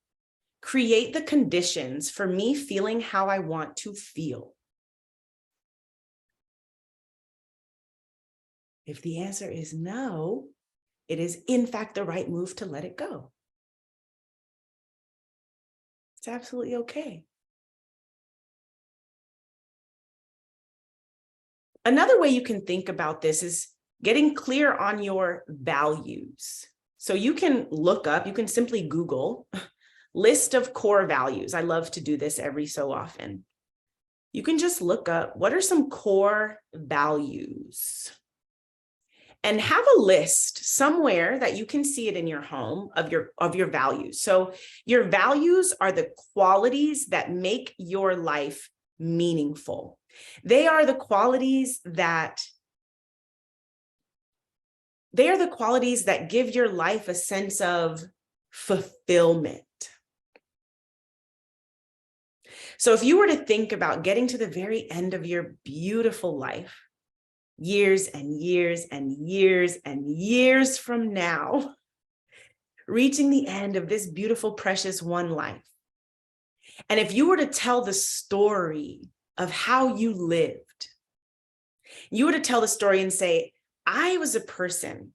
create the conditions for me feeling how I want to feel? If the answer is no, it is in fact the right move to let it go. It's absolutely okay. Another way you can think about this is getting clear on your values. So you can look up, you can simply Google list of core values. I love to do this every so often. You can just look up what are some core values and have a list somewhere that you can see it in your home of your values. So your values are the qualities that make your life meaningful. They are the qualities that give your life a sense of fulfillment. So if you were to think about getting to the very end of your beautiful life, years and years and years and years from now, reaching the end of this beautiful, precious one life. And if you were to tell the story of how you lived, you were to tell the story and say, I was a person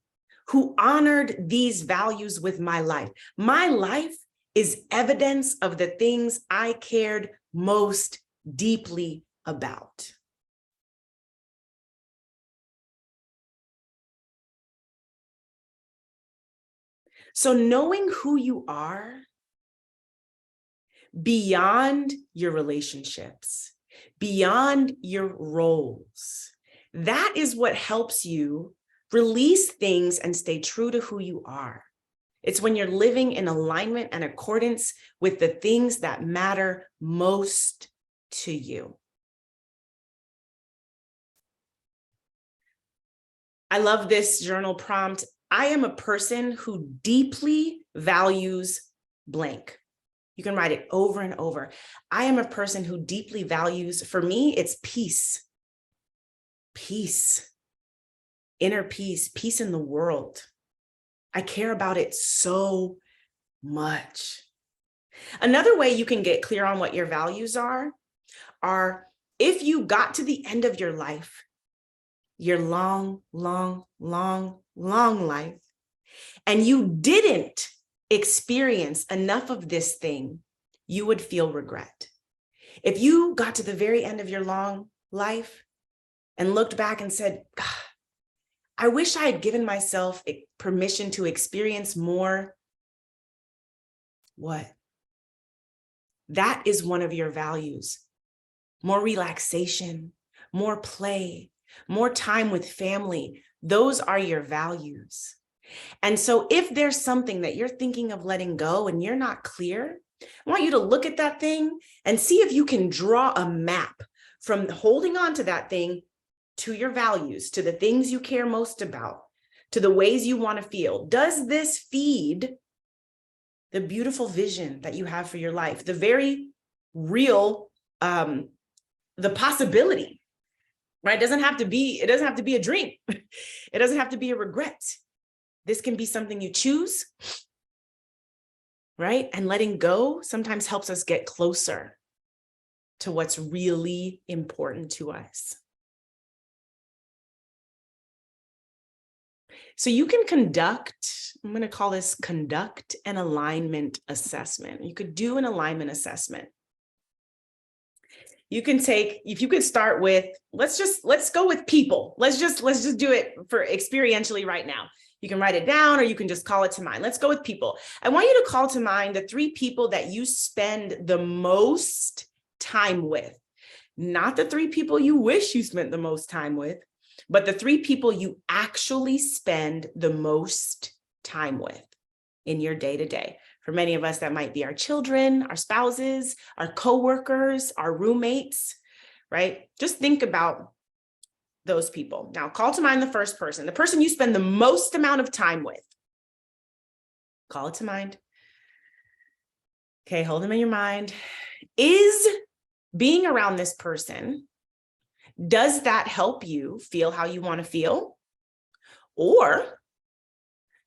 who honored these values with my life. My life is evidence of the things I cared most deeply about. So knowing who you are beyond your relationships, beyond your roles, that is what helps you release things and stay true to who you are. It's when you're living in alignment and accordance with the things that matter most to you. I love this journal prompt. I am a person who deeply values blank. You can write it over and over. I am a person who deeply values, for me, it's peace. Peace, inner peace, peace in the world. I care about it so much. Another way you can get clear on what your values are if you got to the end of your life, your long, long, long, long life, and you didn't experience enough of this thing, you would feel regret. If you got to the very end of your long life and looked back and said, God, I wish I had given myself permission to experience more. What? That is one of your values. More relaxation, more play, more time with family. Those are your values. And so if there's something that you're thinking of letting go and you're not clear, I want you to look at that thing and see if you can draw a map from holding on to that thing to your values, to the things you care most about, to the ways you want to feel. Does this feed the beautiful vision that you have for your life? The very real, the possibility, right? It doesn't have to be a dream. It doesn't have to be a regret. This can be something you choose, right? And letting go sometimes helps us get closer to what's really important to us. So you can I'm going to call this conduct an alignment assessment. You could do an alignment assessment. You can if you could start with, let's go with people. Let's just do it for experientially right now. You can write it down or you can just call it to mind. Let's go with people. I want you to call to mind the 3 people that you spend the most time with. Not the 3 people you wish you spent the most time with, but the 3 people you actually spend the most time with in your day-to-day. For many of us, that might be our children, our spouses, our coworkers, our roommates, right? Just think about those people. Now, call to mind the first person, the person you spend the most amount of time with. Call it to mind. Okay, hold them in your mind. Is being around this person, does that help you feel how you want to feel? Or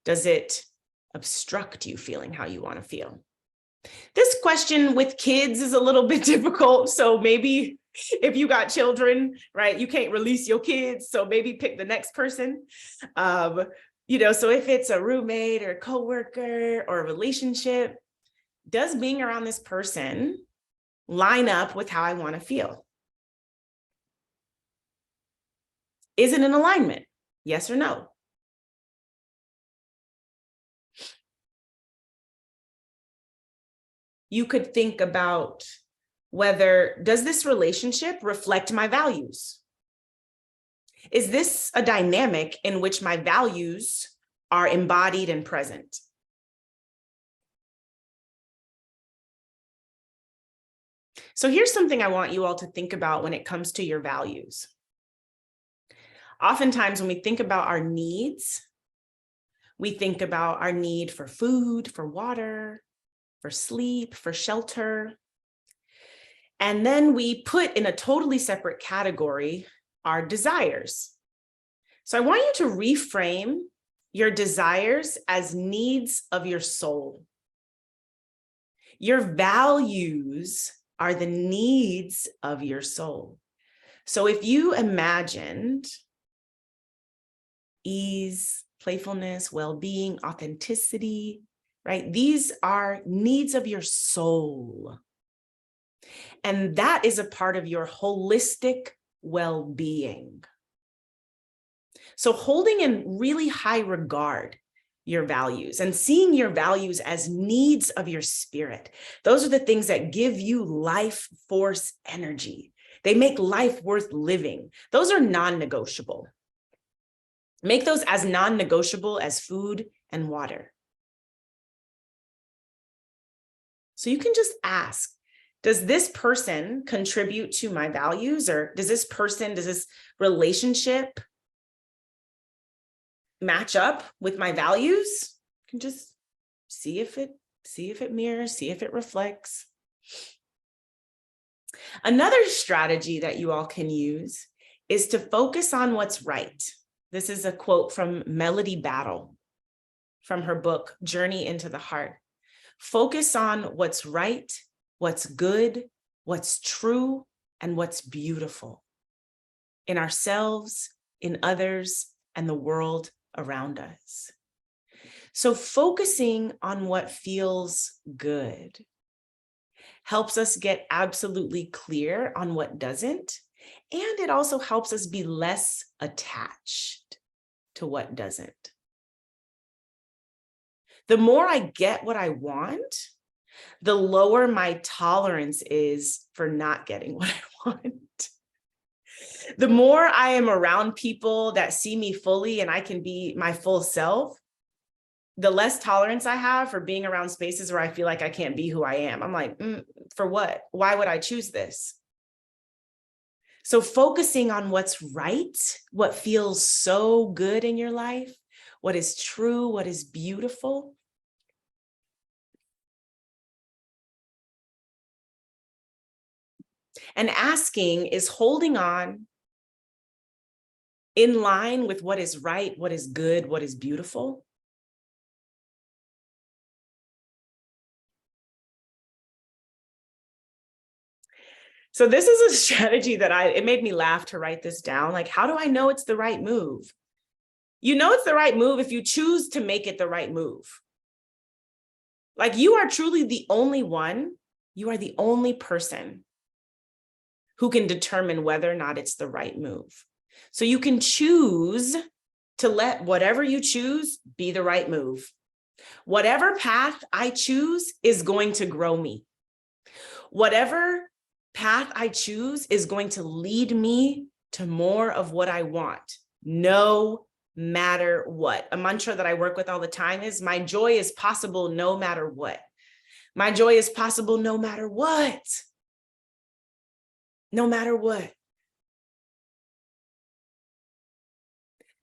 does it obstruct you feeling how you want to feel? This question with kids is a little bit difficult. So maybe if you got children, right, you can't release your kids. So maybe pick the next person. So if it's a roommate or a coworker or a relationship, does being around this person line up with how I want to feel? Is it in alignment? Yes or no? You could think about whether, does this relationship reflect my values? Is this a dynamic in which my values are embodied and present? So here's something I want you all to think about when it comes to your values. Oftentimes when we think about our needs, we think about our need for food, for water, for sleep, for shelter. And then we put in a totally separate category our desires. So I want you to reframe your desires as needs of your soul. Your values are the needs of your soul. So if you imagined ease, playfulness, well-being, authenticity, right? These are needs of your soul. And that is a part of your holistic well-being. So holding in really high regard your values and seeing your values as needs of your spirit. Those are the things that give you life force energy. They make life worth living. Those are non-negotiable. Make those as non-negotiable as food and water. So you can just ask, does this person contribute to my values? Or does this relationship match up with my values? You can just see if it mirrors, see if it reflects. Another strategy that you all can use is to focus on what's right. This is a quote from Melody Battle from her book, Journey into the Heart. Focus on what's right, what's good, what's true, and what's beautiful in ourselves, in others, and the world around us. So focusing on what feels good helps us get absolutely clear on what doesn't, and it also helps us be less attached to what doesn't. The more I get what I want, the lower my tolerance is for not getting what I want. The more I am around people that see me fully and I can be my full self, the less tolerance I have for being around spaces where I feel like I can't be who I am. I'm like, for what? Why would I choose this? So focusing on what's right, what feels so good in your life, what is true, what is beautiful. And asking, is holding on in line with what is right, what is good, what is beautiful? So this is a strategy that it made me laugh to write this down. Like, how do I know it's the right move? You know it's the right move if you choose to make it the right move. Like, you are truly the only one, you are the only person who can determine whether or not it's the right move. So you can choose to let whatever you choose be the right move. Whatever path I choose is going to grow me. Whatever path I choose is going to lead me to more of what I want, no matter what. A mantra that I work with all the time is my joy is possible no matter what. My joy is possible no matter what. No matter what.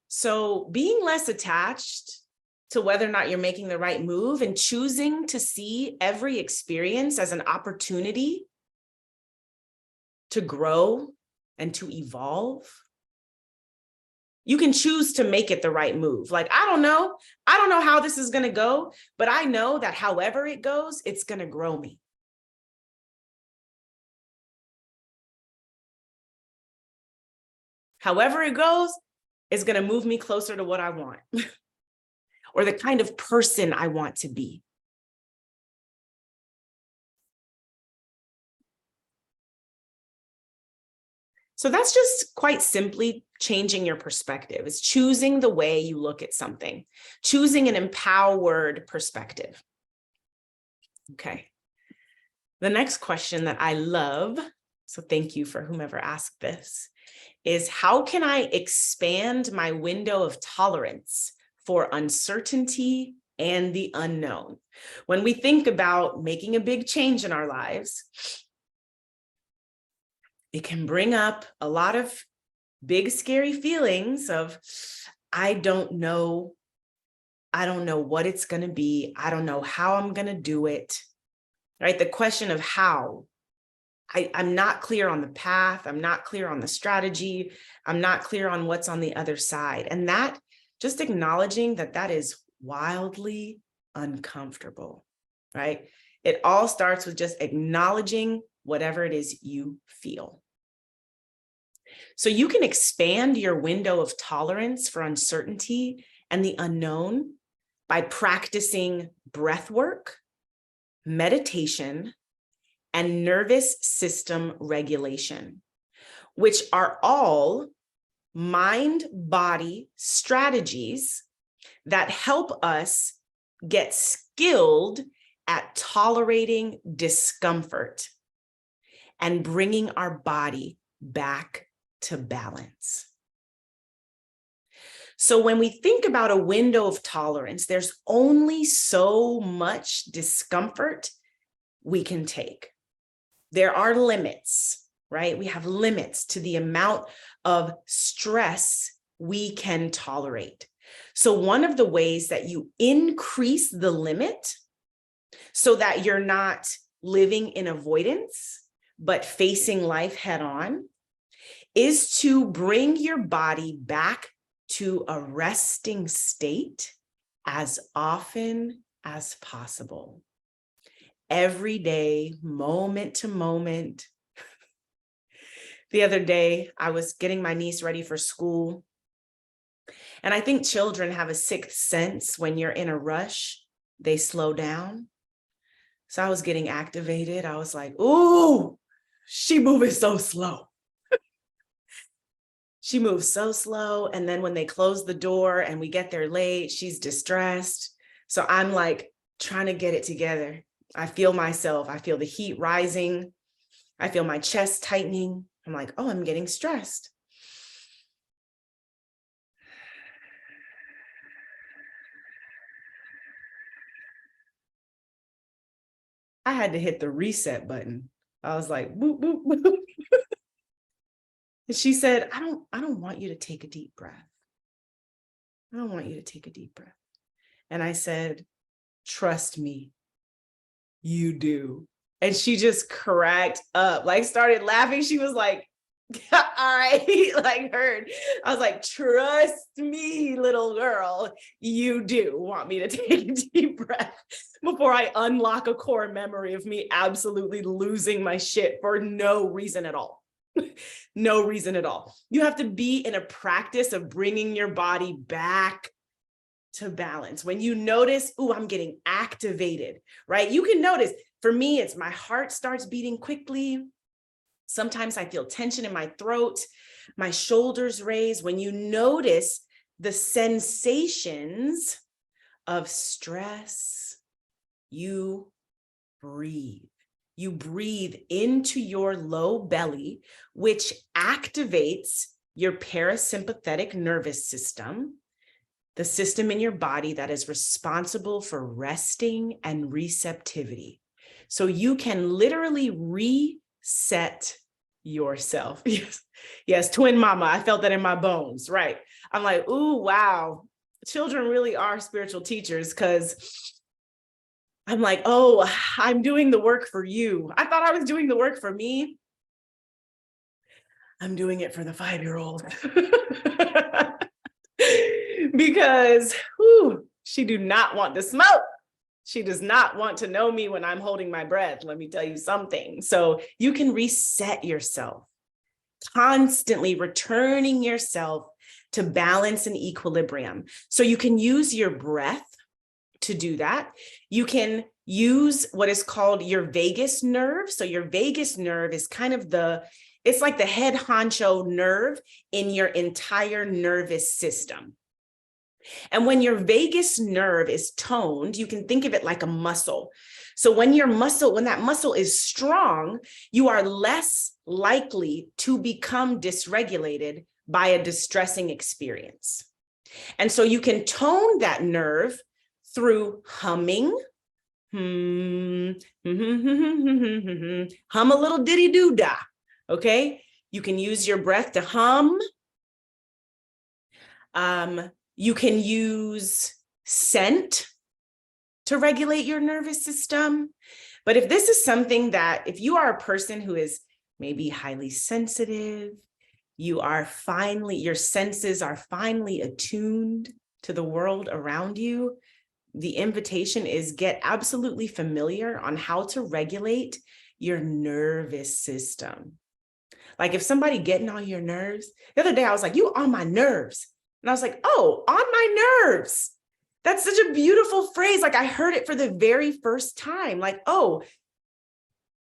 So being less attached to whether or not you're making the right move and choosing to see every experience as an opportunity to grow and to evolve. You can choose to make it the right move. Like, I don't know how this is going to go, but I know that however it goes, it's going to grow me. However it goes, it's going to move me closer to what I want or the kind of person I want to be. So that's just quite simply changing your perspective. It's choosing the way you look at something, choosing an empowered perspective. Okay. The next question that I love, so thank you for whomever asked this, is how can I expand my window of tolerance for uncertainty and the unknown? When we think about making a big change in our lives, it can bring up a lot of big, scary feelings of, I don't know what it's going to be. I don't know how I'm going to do it, right? The question of how. I'm not clear on the path. I'm not clear on the strategy. I'm not clear on what's on the other side. And that, just acknowledging that that is wildly uncomfortable, right? It all starts with just acknowledging whatever it is you feel. So you can expand your window of tolerance for uncertainty and the unknown by practicing breath work, meditation, and nervous system regulation, which are all mind-body strategies that help us get skilled at tolerating discomfort and bringing our body back to balance. So when we think about a window of tolerance, there's only so much discomfort we can take. There are limits, right? We have limits to the amount of stress we can tolerate. So one of the ways that you increase the limit so that you're not living in avoidance, but facing life head on, is to bring your body back to a resting state as often as possible. Every day, moment to moment. The other day, I was getting my niece ready for school. And I think children have a sixth sense. When you're in a rush, they slow down. So I was getting activated. I was like, ooh, she moving so slow. She moves so slow. And then when they close the door and we get there late, she's distressed. So I'm like trying to get it together. I feel myself. I feel the heat rising. I feel my chest tightening. I'm like, oh, I'm getting stressed. I had to hit the reset button. I was like, boop, boop, boop. And she said, I don't want you to take a deep breath. I don't want you to take a deep breath. And I said, trust me, you do. And she just cracked up, like started laughing. She was like, all right, like heard. I was like, trust me, little girl, you do want me to take a deep breath before I unlock a core memory of me absolutely losing my shit for no reason at all. No reason at all. You have to be in a practice of bringing your body back to balance. When you notice, oh, I'm getting activated, right? You can notice, for me, it's my heart starts beating quickly. Sometimes I feel tension in my throat, my shoulders raise. When you notice the sensations of stress, you breathe. you breathe into your low belly, which activates your parasympathetic nervous system, the system in your body that is responsible for resting and receptivity. So you can literally reset yourself. Yes, yes, twin mama, I felt that in my bones, right? I'm like, ooh, wow. Children really are spiritual teachers, because I'm like, oh, I'm doing the work for you. I thought I was doing the work for me. I'm doing it for the 5-year-old. Because she do not want to smoke. She does not want to know me when I'm holding my breath. Let me tell you something. So you can reset yourself, constantly returning yourself to balance and equilibrium. So you can use your breath to do that. You can use what is called your vagus nerve. So your vagus nerve is kind of it's like the head honcho nerve in your entire nervous system. And when your vagus nerve is toned, you can think of it like a muscle. So when that muscle is strong, you are less likely to become dysregulated by a distressing experience. And so you can tone that nerve through humming. Hum a little diddy doo dah. Okay. You can use your breath to hum. You can use scent to regulate your nervous system. But if this is something if you are a person who is maybe highly sensitive, your senses are finely attuned to the world around you, the invitation is get absolutely familiar on how to regulate your nervous system. Like if somebody getting on your nerves, the other day I was like, you on my nerves. And I was like, oh, on my nerves. That's such a beautiful phrase. Like I heard it for the very first time. Like, oh,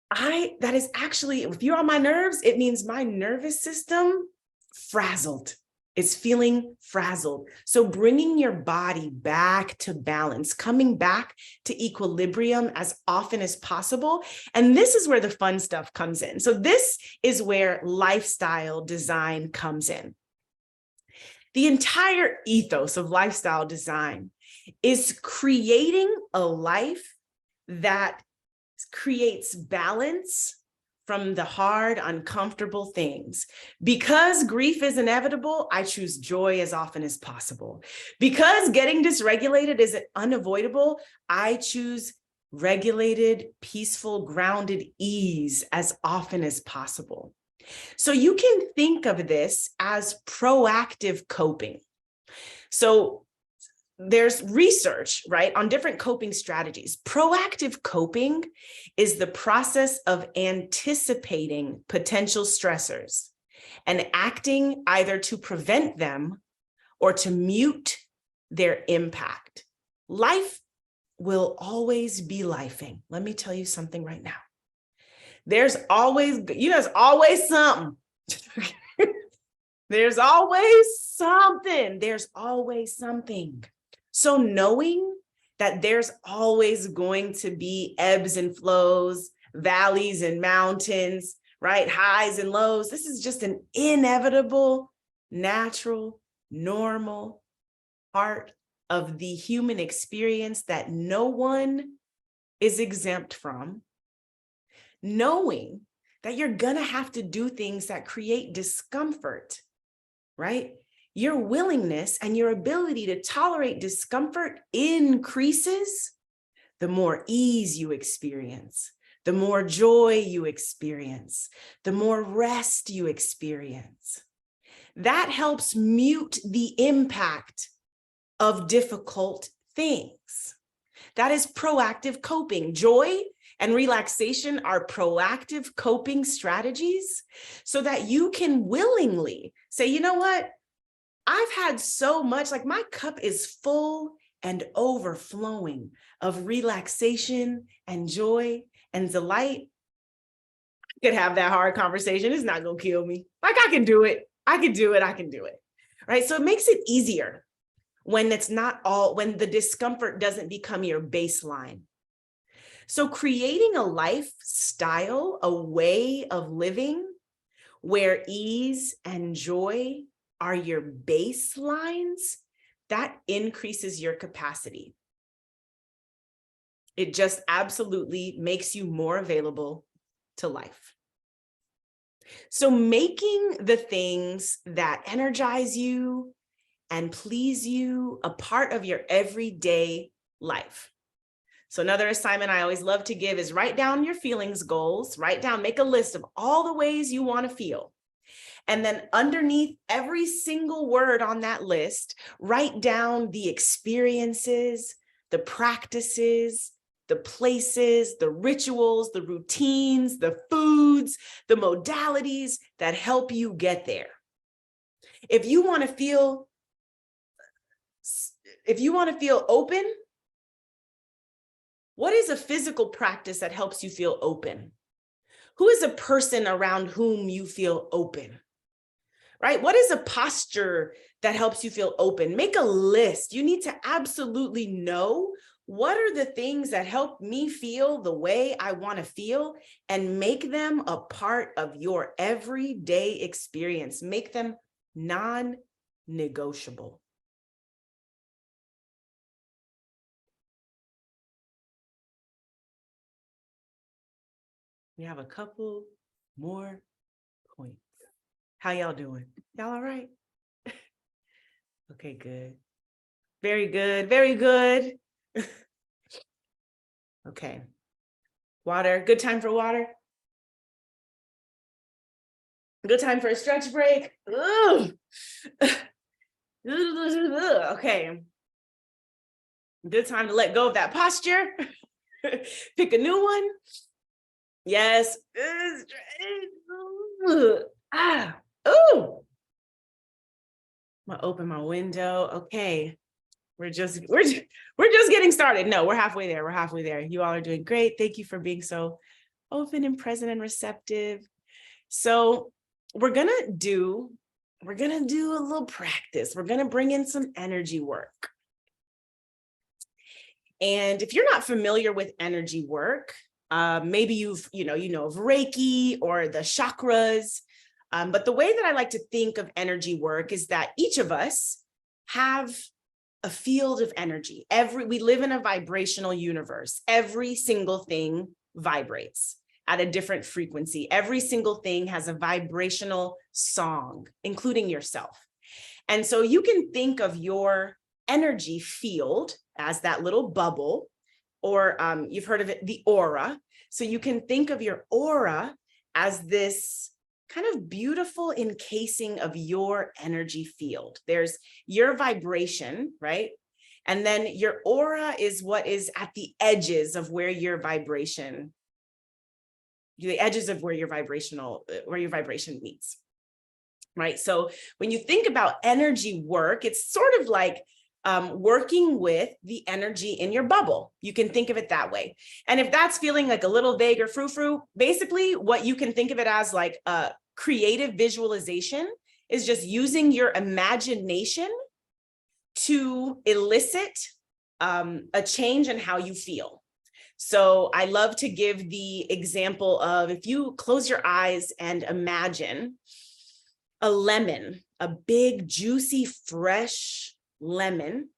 that is actually, if you're on my nerves, it means my nervous system frazzled. It's feeling frazzled. So bringing your body back to balance, coming back to equilibrium as often as possible. And this is where the fun stuff comes in. So this is where lifestyle design comes in. The entire ethos of lifestyle design is creating a life that creates balance from the hard, uncomfortable things. Because grief is inevitable, I choose joy as often as possible. Because getting dysregulated is unavoidable, I choose regulated, peaceful, grounded ease as often as possible. So you can think of this as proactive coping. So there's research, right, on different coping strategies. Proactive coping is the process of anticipating potential stressors and acting either to prevent them or to mute their impact. Life will always be lifing. Let me tell you something right now. There's always something. There's always something. There's always something. So knowing that there's always going to be ebbs and flows, valleys and mountains, right? Highs and lows. This is just an inevitable, natural, normal part of the human experience that no one is exempt from. Knowing that you're gonna have to do things that create discomfort, right? Your willingness and your ability to tolerate discomfort increases the more ease you experience, the more joy you experience, the more rest you experience. That helps mute the impact of difficult things. That is proactive coping. Joy and relaxation are proactive coping strategies so that you can willingly say, you know what? I've had so much, like my cup is full and overflowing of relaxation and joy and delight. I could have that hard conversation. It's not going to kill me. Like I can do it. I can do it. I can do it. Right. So it makes it easier when when the discomfort doesn't become your baseline. So creating a lifestyle, a way of living where ease and joy are your baselines, that increases your capacity. It just absolutely makes you more available to life. So making the things that energize you and please you a part of your everyday life. So another assignment I always love to give is write down your feelings goals, make a list of all the ways you want to feel. And then underneath every single word on that list, write down the experiences, the practices, the places, the rituals, the routines, the foods, the modalities that help you get there. If you want to feel open, what is a physical practice that helps you feel open? Who is a person around whom you feel open? Right? What is a posture that helps you feel open? Make a list. You need to absolutely know what are the things that help me feel the way I want to feel, and make them a part of your everyday experience. Make them non-negotiable. We have a couple more points. How y'all doing? Y'all all right? Okay, good. Very good, very good. Okay. Water, good time for water. Good time for a stretch break. Ugh. Okay. Good time to let go of that posture. Pick a new one. Yes. Ah. Ooh. I'm gonna open my window. Okay. We're just getting started. No, we're halfway there. We're halfway there. You all are doing great. Thank you for being so open and present and receptive. So we're gonna do a little practice. We're gonna bring in some energy work. And if you're not familiar with energy work, maybe you know of Reiki or the chakras. But the way that I like to think of energy work is that each of us have a field of energy. We live in a vibrational universe. Every single thing vibrates at a different frequency. Every single thing has a vibrational song, including yourself. And so you can think of your energy field as that little bubble, or you've heard of it, the aura. So you can think of your aura as this kind of beautiful encasing of your energy field. There's your vibration, right? And then your aura is what is at the edges of where your vibration meets, right? So when you think about energy work, it's sort of like working with the energy in your bubble. You can think of it that way. And if that's feeling like a little vague or frou-frou, basically what you can think of it as like a creative visualization is just using your imagination to elicit a change in how you feel. So I love to give the example of, if you close your eyes and imagine a lemon, a big, juicy, fresh lemon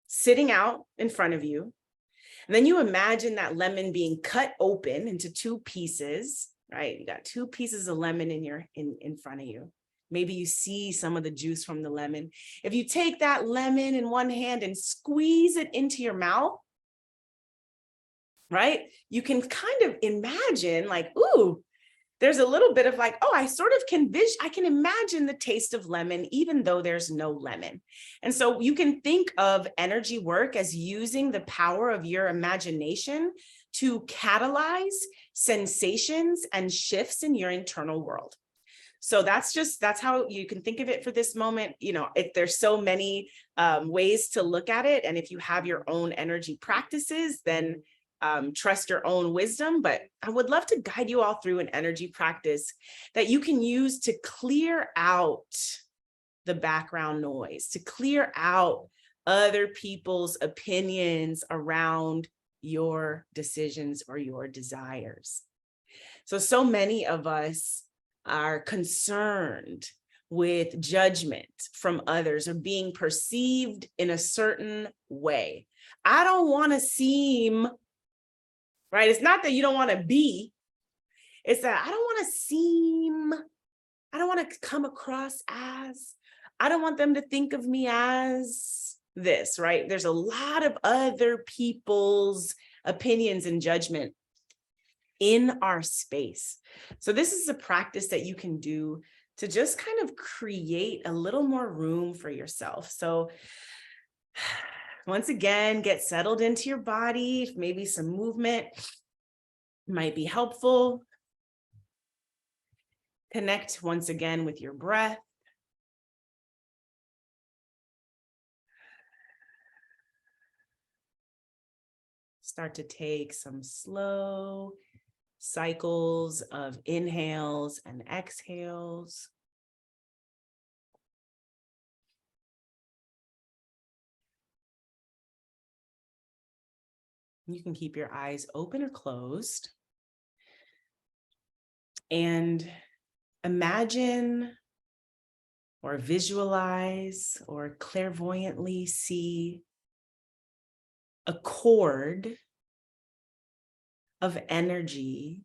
sitting out in front of you. And then you imagine that lemon being cut open into two pieces, right? You got two pieces of lemon in front of you. Maybe you see some of the juice from the lemon. If you take that lemon in one hand and squeeze it into your mouth, right? You can kind of imagine like, ooh, there's a little bit of like, oh, I can imagine the taste of lemon, even though there's no lemon. And so you can think of energy work as using the power of your imagination to catalyze sensations and shifts in your internal world. So that's how you can think of it for this moment. You know, there's so many ways to look at it. And if you have your own energy practices, then trust your own wisdom. But I would love to guide you all through an energy practice that you can use to clear out the background noise, to clear out other people's opinions around your decisions or your desires. So many of us are concerned with judgment from others or being perceived in a certain way. I don't want to seem, right? It's not that you don't want to be, it's that I don't want to seem, I don't want to come across as, I don't want them to think of me as this, right? There's a lot of other people's opinions and judgment in our space. So this is a practice that you can do to just kind of create a little more room for yourself. So once again, get settled into your body. Maybe some movement might be helpful. Connect once again with your breath. Start to take some slow cycles of inhales and exhales. You can keep your eyes open or closed. And imagine or visualize or clairvoyantly see a cord of energy.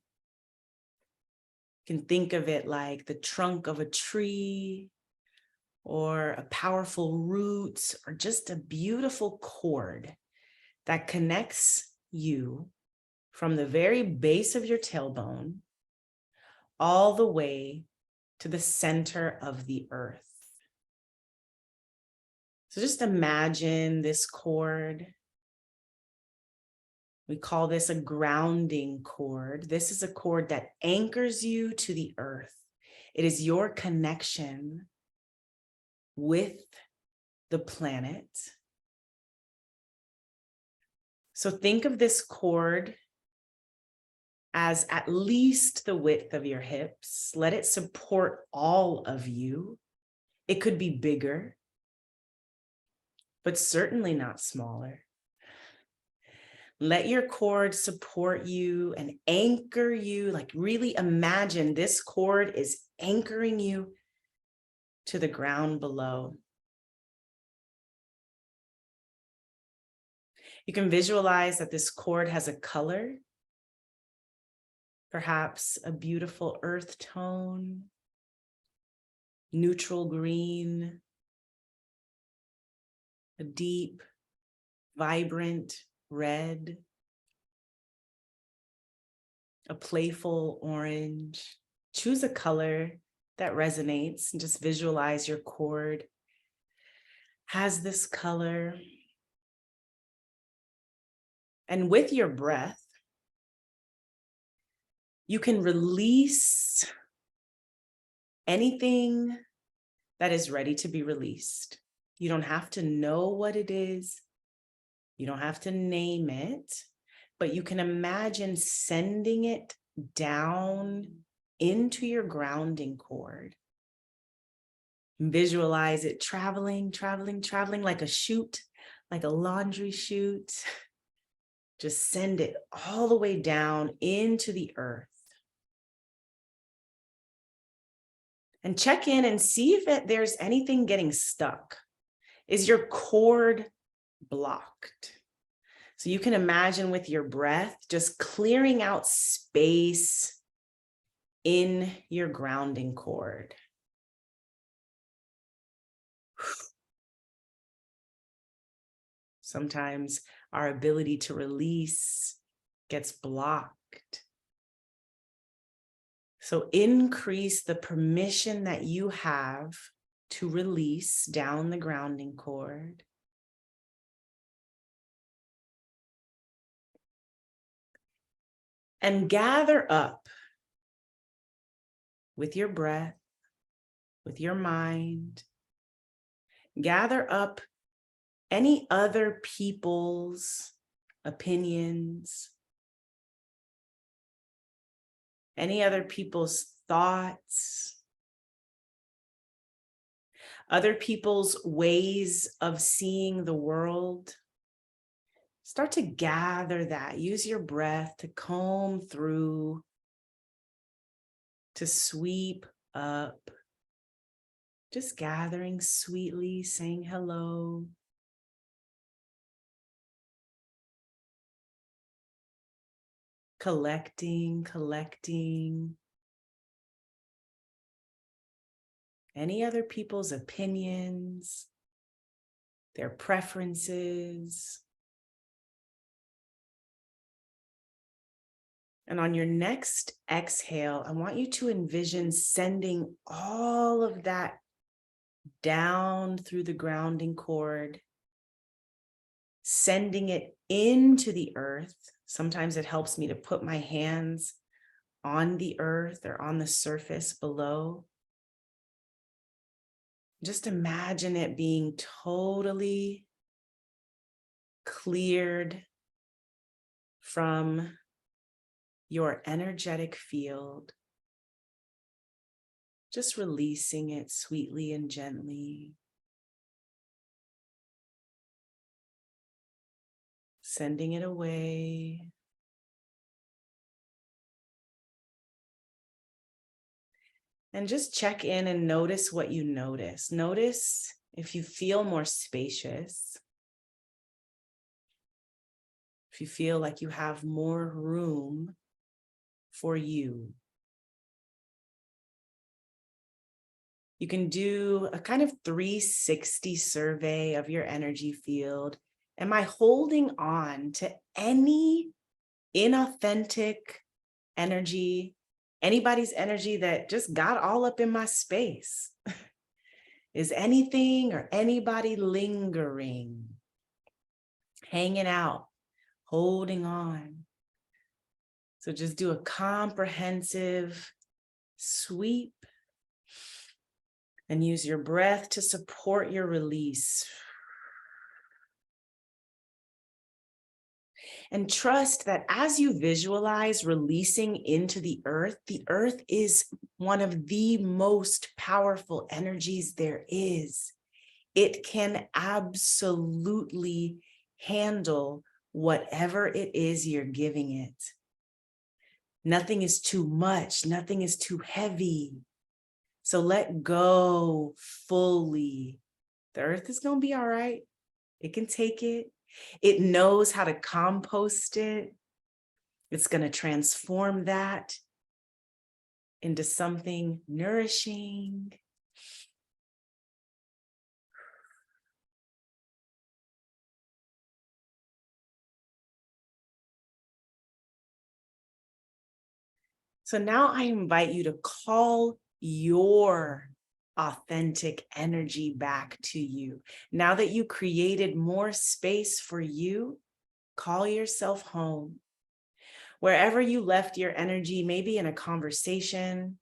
You can think of it like the trunk of a tree or a powerful root or just a beautiful cord that connects you from the very base of your tailbone all the way to the center of the earth. So just imagine this cord. We call this a grounding cord. This is a cord that anchors you to the earth. It is your connection with the planet. So think of this cord as at least the width of your hips. Let it support all of you. It could be bigger, but certainly not smaller. Let your cord support you and anchor you. Like really imagine this cord is anchoring you to the ground below. You can visualize that this cord has a color, perhaps a beautiful earth tone, neutral green, a deep, vibrant red, a playful orange. Choose a color that resonates and just visualize your cord has this color. And with your breath, you can release anything that is ready to be released. You don't have to know what it is. You don't have to name it, but you can imagine sending it down into your grounding cord. Visualize it traveling like a chute, like a laundry chute. Just send it all the way down into the earth. And check in and see if there's anything getting stuck. Is your cord blocked? So you can imagine with your breath, just clearing out space in your grounding cord. Sometimes our ability to release gets blocked. So increase the permission that you have to release down the grounding cord. And gather up with your breath, with your mind. Gather up any other people's opinions, any other people's thoughts, other people's ways of seeing the world. Start to gather that. Use your breath to comb through, to sweep up. Just gathering sweetly, saying hello. Collecting. Any other people's opinions, their preferences. And on your next exhale, I want you to envision sending all of that down through the grounding cord, sending it into the earth. Sometimes it helps me to put my hands on the earth or on the surface below. Just imagine it being totally cleared from your energetic field. Just releasing it sweetly and gently. Sending it away. And just check in and notice what you notice. Notice if you feel more spacious. If you feel like you have more room for you. You can do a kind of 360 survey of your energy field. Am I holding on to any inauthentic energy, anybody's energy that just got all up in my space? Is anything or anybody lingering, hanging out, holding on? So just do a comprehensive sweep and use your breath to support your release. And trust that as you visualize releasing into the earth is one of the most powerful energies there is. It can absolutely handle whatever it is you're giving it. Nothing is too much, nothing is too heavy. So let go fully. The earth is going to be all right. It can take it. It knows how to compost it. It's going to transform that into something nourishing. So now I invite you to call your authentic energy back to you. Now that you created more space for you, call yourself home. Wherever you left your energy, maybe in a conversation,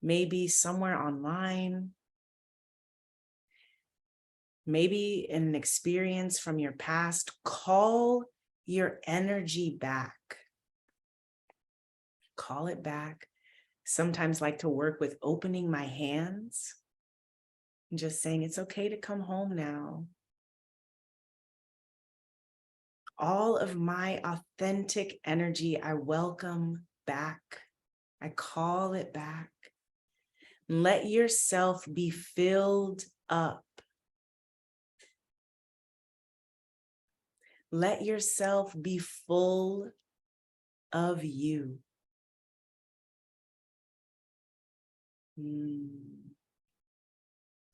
maybe somewhere online, maybe an experience from your past, call your energy back. Call it back. Sometimes like to work with opening my hands and just saying, it's okay to come home now. All of my authentic energy, I welcome back. I call it back. Let yourself be filled up. Let yourself be full of you.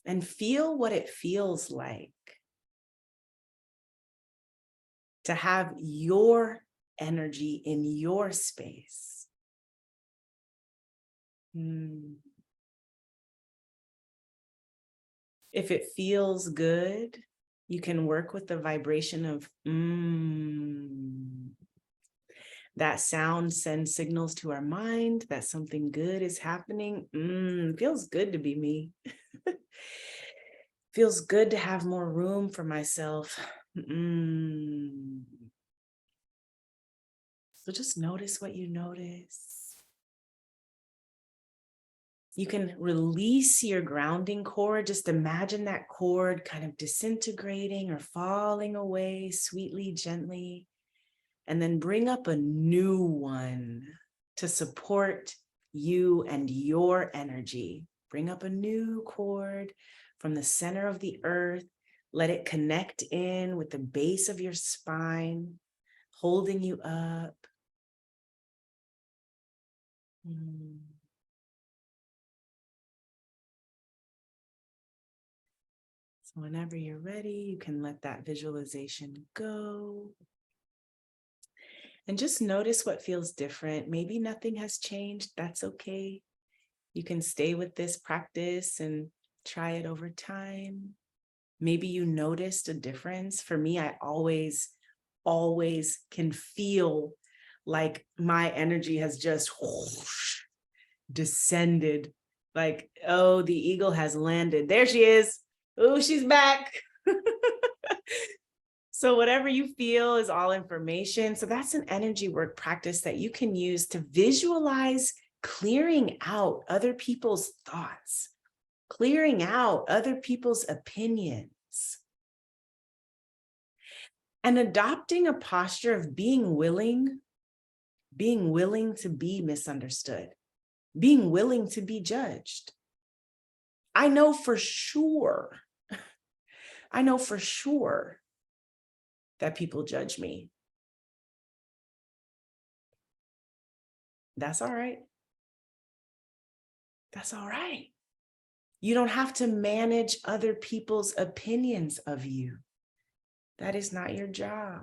And feel what it feels like to have your energy in your space. If it feels good, you can work with the vibration of That sound sends signals to our mind that something good is happening. Feels good to be me. Feels good to have more room for myself. So just notice what you notice. You can release your grounding cord. Just imagine that cord kind of disintegrating or falling away sweetly, gently, and then bring up a new one to support you and your energy. Bring up a new cord from the center of the earth. Let it connect in with the base of your spine, holding you up. So whenever you're ready, you can let that visualization go. And just notice what feels different. Maybe nothing has changed. That's okay. You can stay with this practice and try it over time. Maybe you noticed a difference. For me, I always can feel like my energy has just whoosh, descended. Like, oh, the eagle has landed. There she is. Oh, she's back. So whatever you feel is all information. So that's an energy work practice that you can use to visualize clearing out other people's thoughts, clearing out other people's opinions, and adopting a posture of being willing to be misunderstood, being willing to be judged. I know for sure that people judge me. That's all right. That's all right. You don't have to manage other people's opinions of you. That is not your job.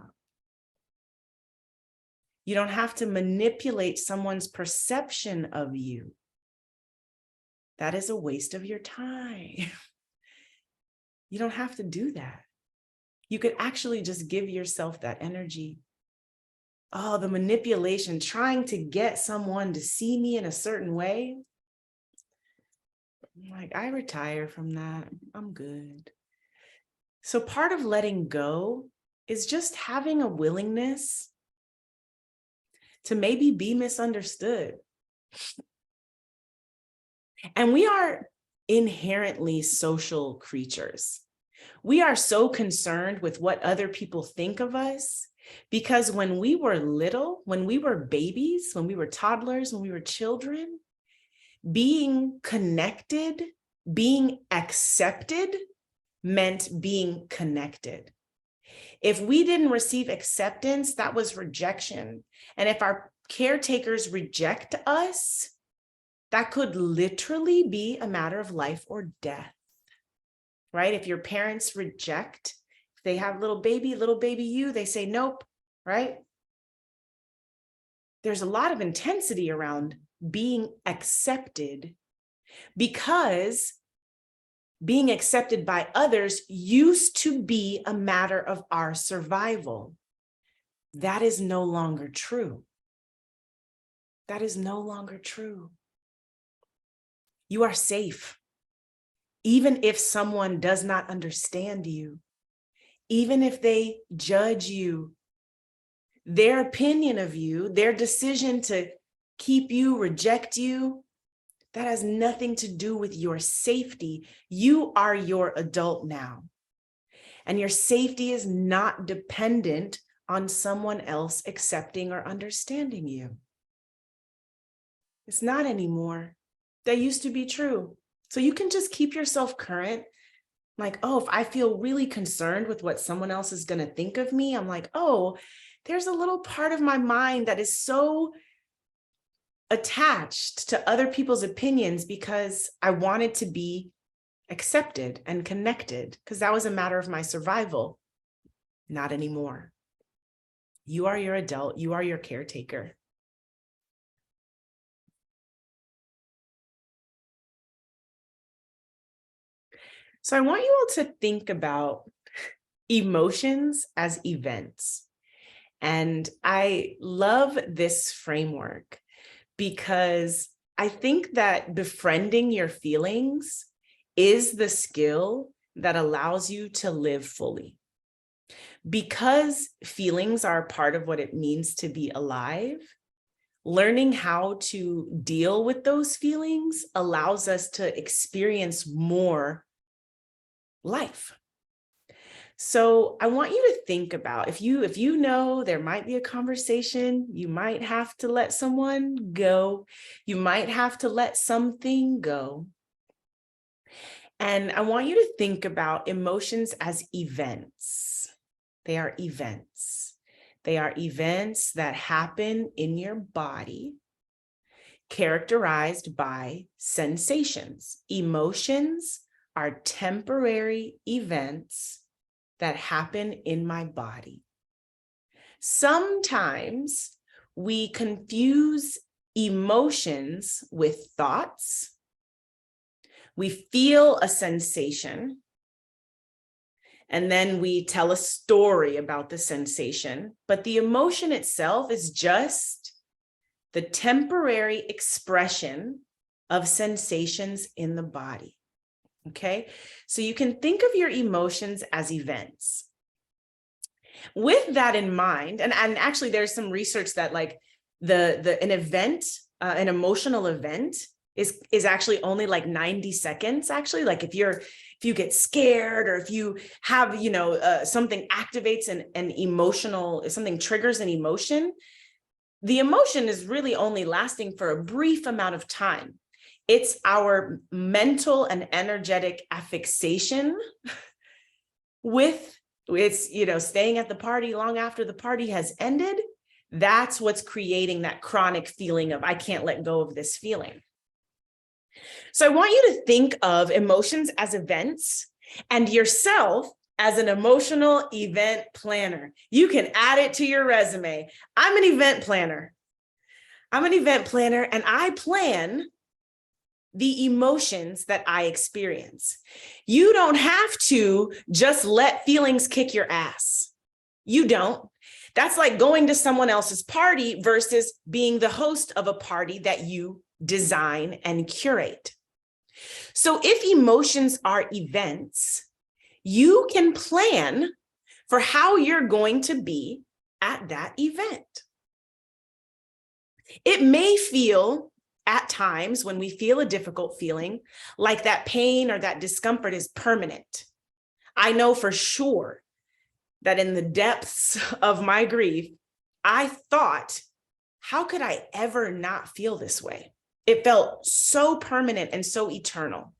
You don't have to manipulate someone's perception of you. That is a waste of your time. You don't have to do that. You could actually just give yourself that energy. Oh, the manipulation, trying to get someone to see me in a certain way. Like, I retire from that. I'm good. So part of letting go is just having a willingness to maybe be misunderstood. And we are inherently social creatures. We are so concerned with what other people think of us because when we were little, when we were babies, when we were toddlers, when we were children, being connected, being accepted meant being connected. If we didn't receive acceptance, that was rejection. And if our caretakers reject us, that could literally be a matter of life or death, right? If your parents reject, if they have little baby you, they say, nope, right? There's a lot of intensity around being accepted because being accepted by others used to be a matter of our survival. That is no longer true. That is no longer true. You are safe. Even if someone does not understand you, even if they judge you, their opinion of you, their decision to keep you, reject you, that has nothing to do with your safety. You are your adult now. And your safety is not dependent on someone else accepting or understanding you. It's not anymore. That used to be true. So you can just keep yourself current. Like, oh, if I feel really concerned with what someone else is going to think of me, I'm like, oh, there's a little part of my mind that is so attached to other people's opinions because I wanted to be accepted and connected because that was a matter of my survival. Not anymore. You are your adult. You are your caretaker. So I want you all to think about emotions as events. And I love this framework because I think that befriending your feelings is the skill that allows you to live fully. Because feelings are part of what it means to be alive, Learning how to deal with those feelings allows us to experience more life. So I want you to think about if you know there might be a conversation, you might have to let someone go, you might have to let something go. And I want you to think about emotions as events. They are events. They are events that happen in your body, characterized by sensations. Emotions are temporary events that happen in my body. Sometimes we confuse emotions with thoughts. We feel a sensation, and then we tell a story about the sensation, but the emotion itself is just the temporary expression of sensations in the body. Okay, so you can think of your emotions as events. With that in mind, and actually there's some research that like an event, an emotional event is actually only like 90 seconds. Actually, like if you get scared, or if you have, something activates an emotional, if something triggers an emotion, the emotion is really only lasting for a brief amount of time. It's our mental and energetic affixation with it's, staying at the party long after the party has ended. That's what's creating that chronic feeling of I can't let go of this feeling. So I want you to think of emotions as events and yourself as an emotional event planner. You can add it to your resume. I'm an event planner. I'm an event planner, and I plan the emotions that I experience. You don't have to just let feelings kick your ass. You don't. That's like going to someone else's party versus being the host of a party that you design and curate. So if emotions are events, you can plan for how you're going to be at that event. It may feel at times, when we feel a difficult feeling, like that pain or that discomfort is permanent. I know for sure that in the depths of my grief, I thought, how could I ever not feel this way? It felt so permanent and so eternal.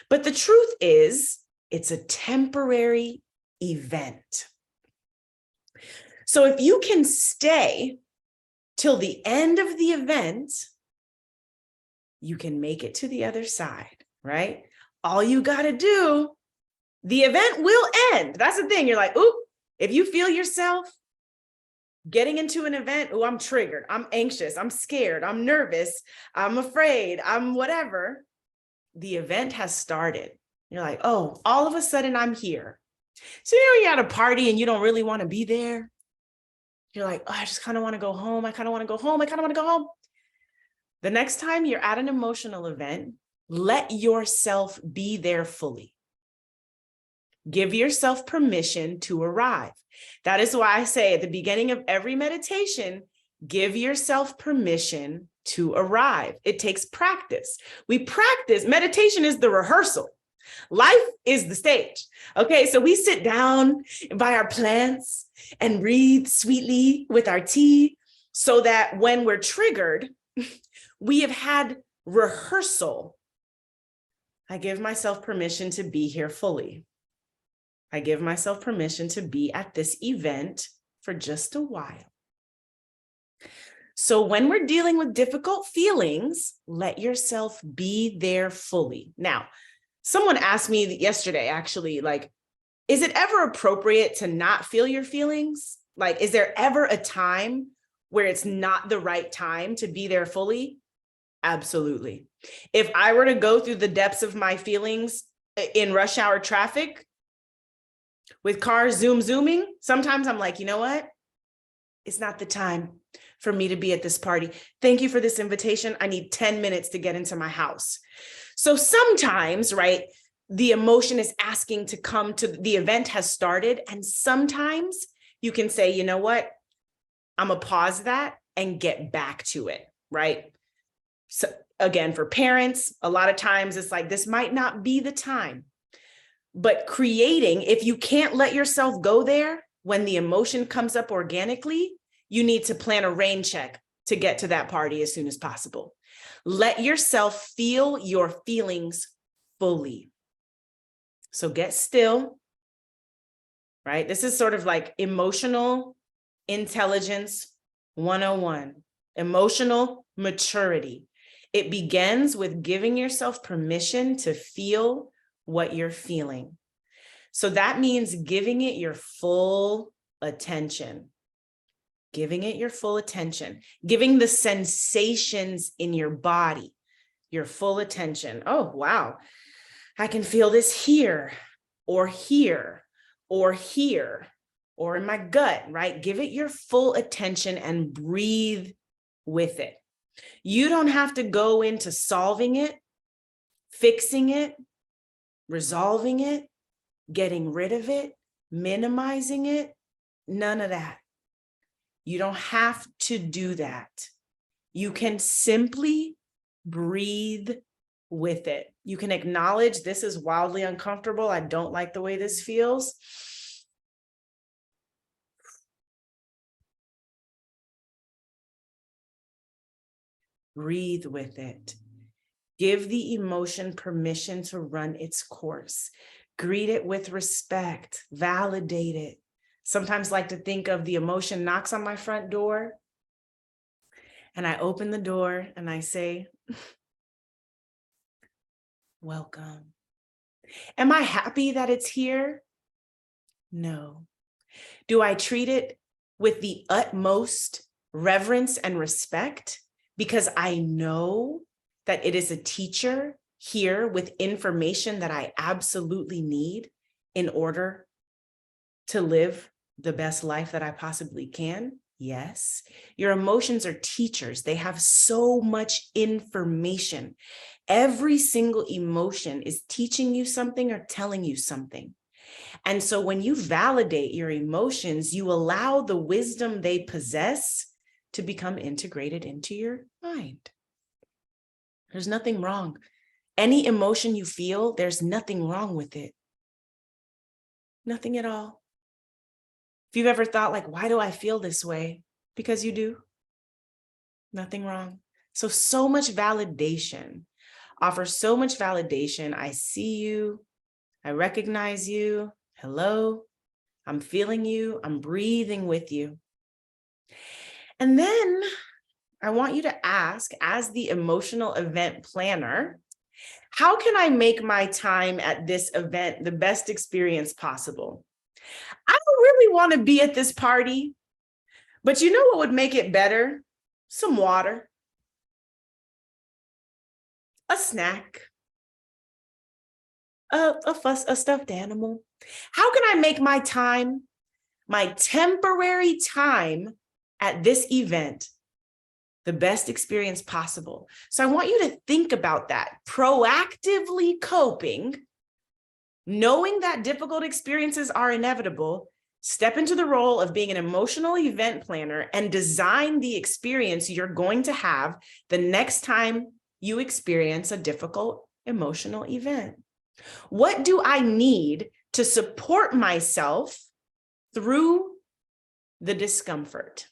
But the truth is, it's a temporary event. So if you can stay till the end of the event, you can make it to the other side, right? All you got to do, the event will end. That's the thing. You're like, ooh, if you feel yourself getting into an event, oh, I'm triggered, I'm anxious, I'm scared, I'm nervous, I'm afraid, I'm whatever, the event has started. You're like, oh, all of a sudden I'm here. So you're at a party and you don't really want to be there. You're like, oh, I just kind of want to go home. I kind of want to go home. I kind of want to go home. The next time you're at an emotional event, let yourself be there fully. Give yourself permission to arrive. That is why I say at the beginning of every meditation, give yourself permission to arrive. It takes practice. We practice. Meditation is the rehearsal. Life is the stage. Okay, so we sit down by our plants and breathe sweetly with our tea so that when we're triggered, we have had rehearsal. I give myself permission to be here fully. I give myself permission to be at this event for just a while. So when we're dealing with difficult feelings, let yourself be there fully. Now, someone asked me yesterday, actually, like, is it ever appropriate to not feel your feelings? Like, is there ever a time where it's not the right time to be there fully? Absolutely. If I were to go through the depths of my feelings in rush hour traffic with cars zooming, sometimes I'm like, you know what? It's not the time for me to be at this party. Thank you for this invitation. I need 10 minutes to get into my house. So sometimes, right, the emotion is asking to come to the event has started. And sometimes you can say, you know what? I'm gonna pause that and get back to it, right? So again, for parents, a lot of times it's like, this might not be the time. But creating, if you can't let yourself go there when the emotion comes up organically, you need to plan a rain check to get to that party as soon as possible. Let yourself feel your feelings fully. So get still, right? This is sort of like emotional intelligence 101, emotional maturity. It begins with giving yourself permission to feel what you're feeling. So that means giving it your full attention, giving it your full attention, giving the sensations in your body your full attention. Oh, wow. I can feel this here, or here, or here, or in my gut, right? Give it your full attention and breathe with it. You don't have to go into solving it, fixing it, resolving it, getting rid of it, minimizing it, none of that. You don't have to do that. You can simply breathe with it. You can acknowledge this is wildly uncomfortable. I don't like the way this feels. Breathe with it. Give the emotion permission to run its course. Greet it with respect, validate it. Sometimes I like to think of the emotion knocks on my front door and I open the door and I say, welcome. Am I happy that it's here? No. Do I treat it with the utmost reverence and respect because I know that it is a teacher here with information that I absolutely need in order to live the best life that I possibly can? Yes. Your emotions are teachers. They have so much information. Every single emotion is teaching you something or telling you something. And so when you validate your emotions, you allow the wisdom they possess to become integrated into your mind. There's nothing wrong. Any emotion you feel, there's nothing wrong with it. Nothing at all. If you've ever thought like, why do I feel this way? Because you do. Nothing wrong. So much validation. Offer so much validation. I see you. I recognize you. Hello. I'm feeling you. I'm breathing with you. And then I want you to ask, as the emotional event planner, how can I make my time at this event the best experience possible? I don't really want to be at this party, but you know what would make it better? Some water, a snack, a stuffed animal. How can I make my time, my temporary time at this event, the best experience possible? So I want you to think about that. Proactively coping, knowing that difficult experiences are inevitable, step into the role of being an emotional event planner and design the experience you're going to have the next time you experience a difficult emotional event. What do I need to support myself through the discomfort?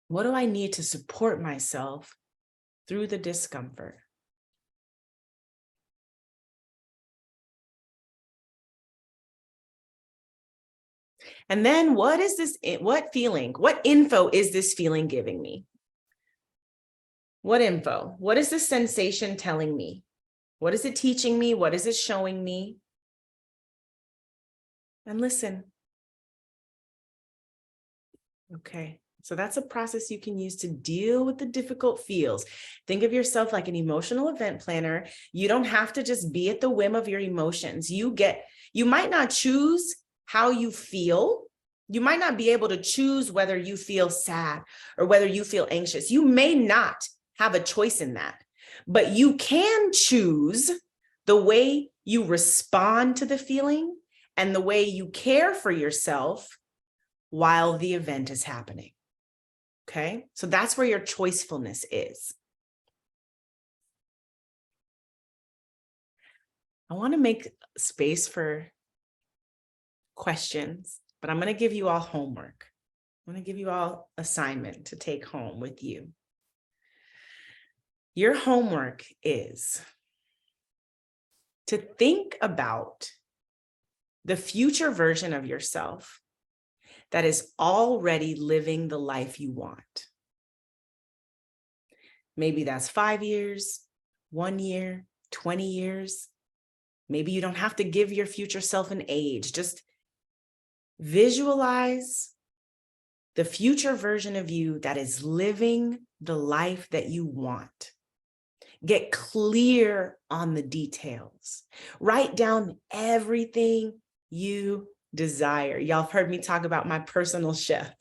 What do I need to support myself through the discomfort? And then what info is this feeling giving me? What info? What is this sensation telling me? What is it teaching me? What is it showing me? And listen. Okay. So that's a process you can use to deal with the difficult feels. Think of yourself like an emotional event planner. You don't have to just be at the whim of your emotions. You might not choose how you feel. You might not be able to choose whether you feel sad or whether you feel anxious. You may not have a choice in that, but you can choose the way you respond to the feeling and the way you care for yourself while the event is happening. Okay, so that's where your choicefulness is. I want to make space for questions, but I'm going to give you all homework. I'm going to give you all assignment to take home with you. Your homework is to think about the future version of yourself that is already living the life you want. Maybe that's 5 years, 1 year, 20 years. Maybe you don't have to give your future self an age. Just visualize the future version of you that is living the life that you want. Get clear on the details. Write down everything you desire. Y'all have heard me talk about my personal chef.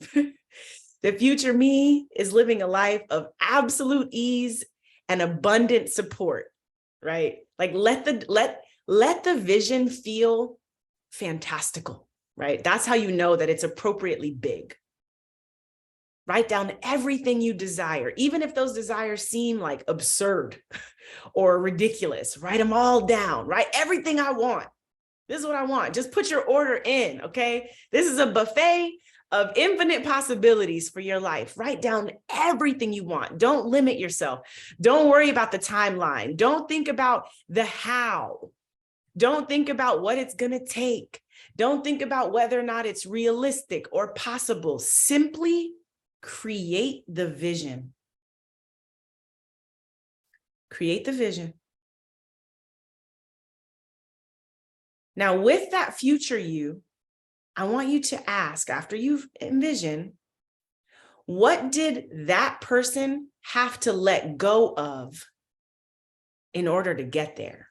The future me is living a life of absolute ease and abundant support, right? Like let the vision feel fantastical, right? That's how you know that it's appropriately big. Write down everything you desire, even if those desires seem like absurd or ridiculous. Write them all down. Write everything I want. This is what I want. Just put your order in, okay? This is a buffet of infinite possibilities for your life. Write down everything you want. Don't limit yourself. Don't worry about the timeline. Don't think about the how. Don't think about what it's going to take. Don't think about whether or not it's realistic or possible. Simply create the vision. Create the vision. Now, with that future you, I want you to ask, after you've envisioned, what did that person have to let go of in order to get there?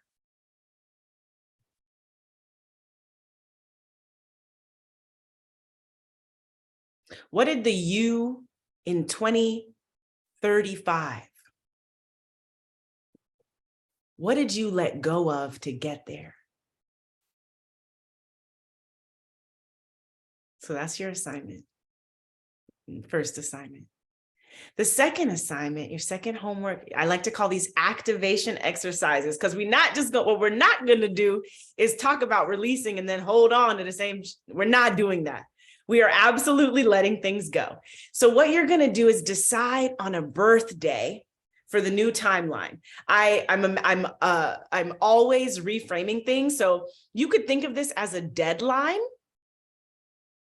What did the you in 2035, what did you let go of to get there? So that's your assignment, first assignment. The second assignment, your second homework, I like to call these activation exercises, because what we're not going to do is talk about releasing and then hold on to the same. We're not doing that. We are absolutely letting things go. So what you're going to do is decide on a birthday for the new timeline. I'm always reframing things. So you could think of this as a deadline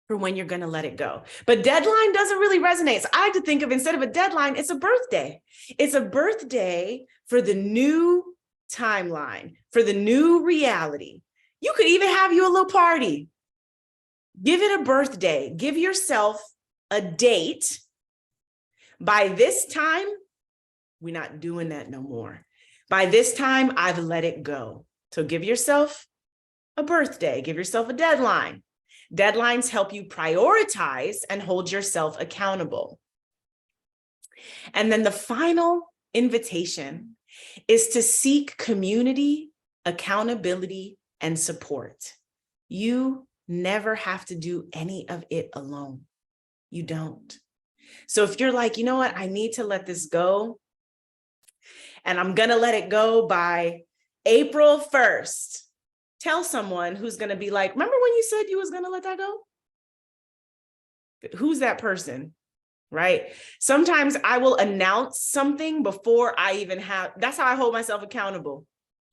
for when you're going to let it go. But deadline doesn't really resonate. So I like to think of, instead of a deadline, it's a birthday. It's a birthday for the new timeline, for the new reality. You could even have you a little party. Give it a birthday. Give yourself a date. By this time, we're not doing that no more. By this time, I've let it go. So give yourself a birthday. Give yourself a deadline. Deadlines help you prioritize and hold yourself accountable. And then the final invitation is to seek community, accountability, and support. You never have to do any of it alone. You don't. So if you're like, you know what, I need to let this go, and I'm going to let it go by April 1st. Tell someone who's going to be like, remember when you said you was going to let that go? Who's that person, right? Sometimes I will announce something before I even have, that's how I hold myself accountable.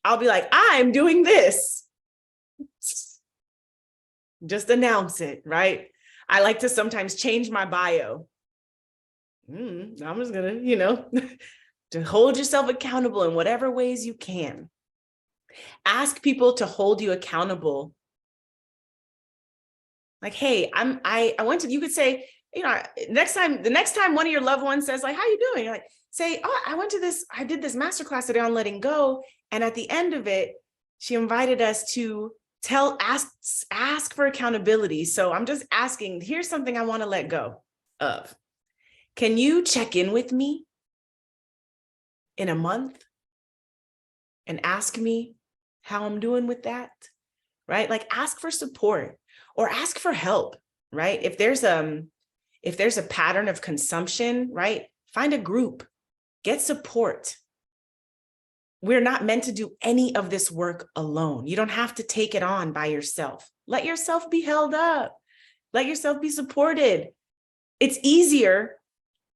I'll be like, I'm doing this. Just announce it, right? I like to sometimes change my bio. I'm just going to, to hold yourself accountable in whatever ways you can. Ask people to hold you accountable. Like, hey, I went to, you could say, the next time one of your loved ones says, like, how you doing? Like, say, oh, I did this masterclass today on letting go. And at the end of it, she invited us to ask for accountability. So I'm just asking, here's something I want to let go of. Can you check in with me in a month and ask me how I'm doing with that, right? Like, ask for support or ask for help, right? If there's a pattern of consumption, right? Find a group, get support. We're not meant to do any of this work alone. You don't have to take it on by yourself. Let yourself be held up. Let yourself be supported. It's easier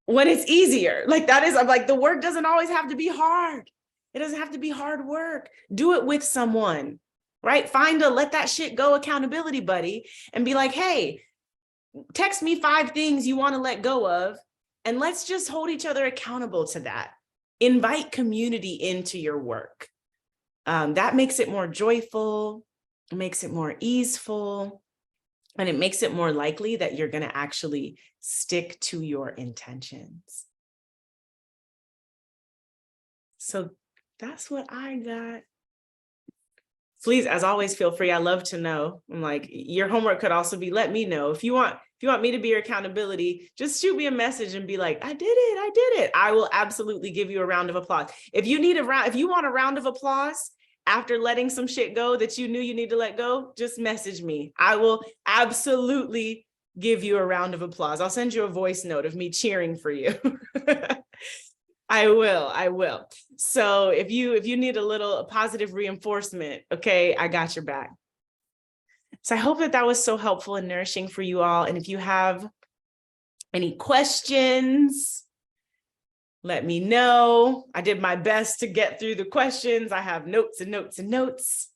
when it's easier. Like that is, I'm like, the work doesn't always have to be hard. It doesn't have to be hard work. Do it with someone, right? Find a let that shit go accountability buddy and be like, hey, text me 5 things you want to let go of, and let's just hold each other accountable to that. Invite community into your work. That makes it more joyful, it makes it more easeful, and it makes it more likely that you're going to actually stick to your intentions. So that's what I got. Please, as always, feel free. I love to know. I'm like, your homework could also be, let me know. If you want me to be your accountability, just shoot me a message and be like, I did it. I will absolutely give you a round of applause. If you want a round of applause after letting some shit go that you knew you need to let go, just message me. I will absolutely give you a round of applause. I'll send you a voice note of me cheering for you. I will. So if you need a little positive reinforcement, okay, I got your back. So I hope that was so helpful and nourishing for you all. And if you have any questions, let me know. I did my best to get through the questions. I have notes and notes and notes.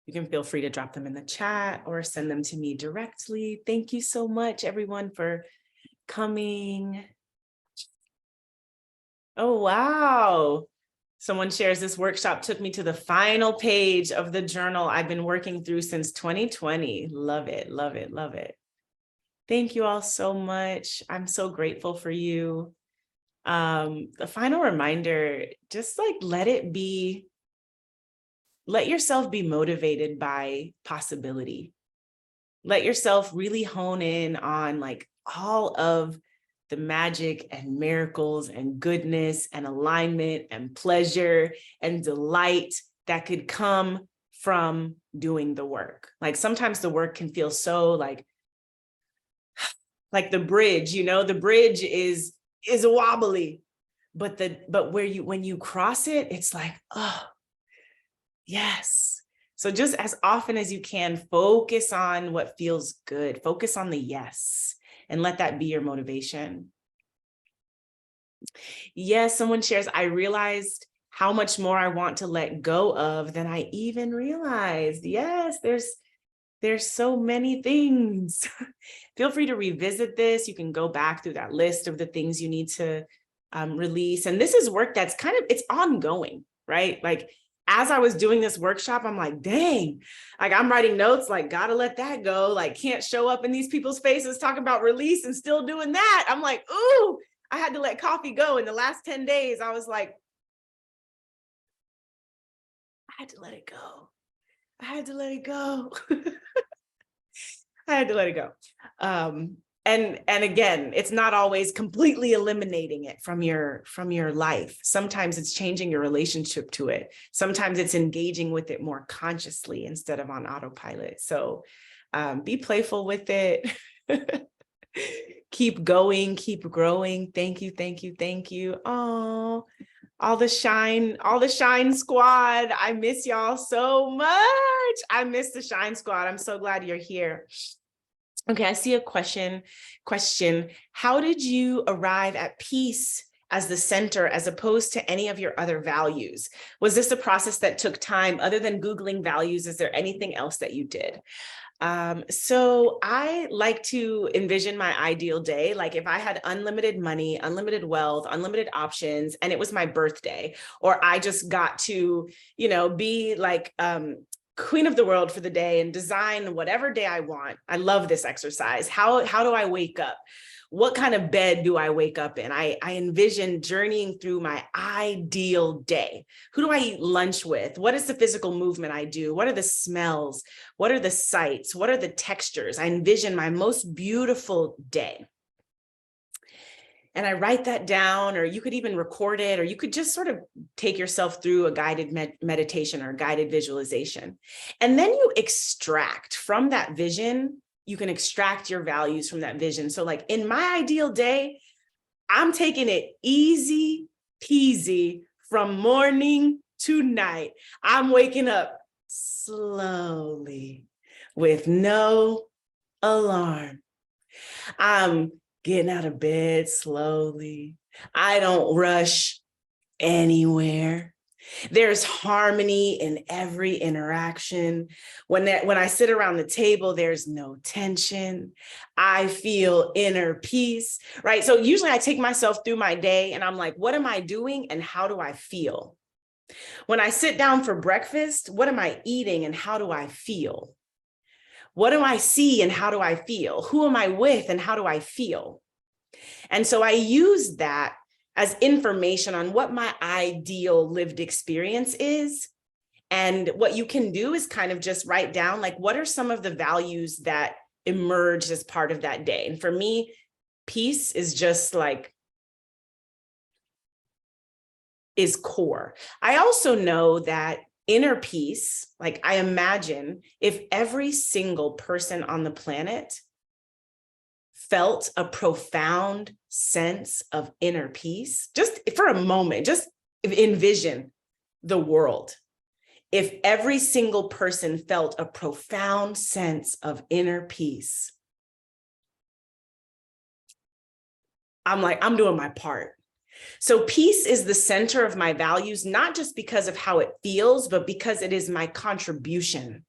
You can feel free to drop them in the chat or send them to me directly. Thank you so much, everyone, for coming. Oh, wow. Someone shares, this workshop took me to the final page of the journal I've been working through since 2020. Love it, love it, love it. Thank you all so much. I'm so grateful for you. The final reminder, just like let yourself be motivated by possibility. Let yourself really hone in on like all of the magic and miracles and goodness and alignment and pleasure and delight that could come from doing the work. Like sometimes the work can feel so like the bridge, the bridge is wobbly, but when you cross it, it's like, oh, yes. So just as often as you can, focus on what feels good. Focus on the yes, and let that be your motivation. Yes, someone shares, I realized how much more I want to let go of than I even realized. Yes, there's so many things. Feel free to revisit this. You can go back through that list of the things you need to release. And this is work that's it's ongoing, right? Like, as I was doing this workshop, I'm like, dang, like I'm writing notes, like, gotta let that go. Like, can't show up in these people's faces talking about release and still doing that. I'm like, ooh, I had to let coffee go. In the last 10 days, I was like, I had to let it go. I had to let it go. I had to let it go. And again, it's not always completely eliminating it from your life. Sometimes it's changing your relationship to it. Sometimes it's engaging with it more consciously instead of on autopilot. So be playful with it. Keep going, keep growing. Thank you, thank you, thank you. Oh, all the shine squad. I miss y'all so much. I miss the shine squad. I'm so glad you're here. Okay, I see a question. How did you arrive at peace as the center as opposed to any of your other values? Was this a process that took time? Other than Googling values, is there anything else that you did? So I like to envision my ideal day. Like if I had unlimited money, unlimited wealth, unlimited options, and it was my birthday, or I just got to, be like, queen of the world for the day and design whatever day I want. I love this exercise. How do I wake up? What kind of bed do I wake up in? I envision journeying through my ideal day. Who do I eat lunch with? What is the physical movement I do? What are the smells? What are the sights? What are the textures? I envision my most beautiful day. And I write that down, or you could even record it, or you could just sort of take yourself through a guided meditation or guided visualization. And then you extract from that vision, you can extract your values from that vision. So like in my ideal day, I'm taking it easy peasy from morning to night. I'm waking up slowly with no alarm. I'm getting out of bed slowly. I don't rush anywhere. There's harmony in every interaction. When I sit around the table, there's no tension. I feel inner peace, right? So usually I take myself through my day and I'm like, what am I doing and how do I feel? When I sit down for breakfast, what am I eating and how do I feel? What do I see and how do I feel? Who am I with and how do I feel? And so I use that as information on what my ideal lived experience is. And what you can do is kind of just write down, like, what are some of the values that emerged as part of that day? And for me, peace is just like, is core. I also know that inner peace, like I imagine if every single person on the planet felt a profound sense of inner peace, just for a moment, just envision the world. If every single person felt a profound sense of inner peace, I'm like, I'm doing my part. So peace is the center of my values, not just because of how it feels, but because it is my contribution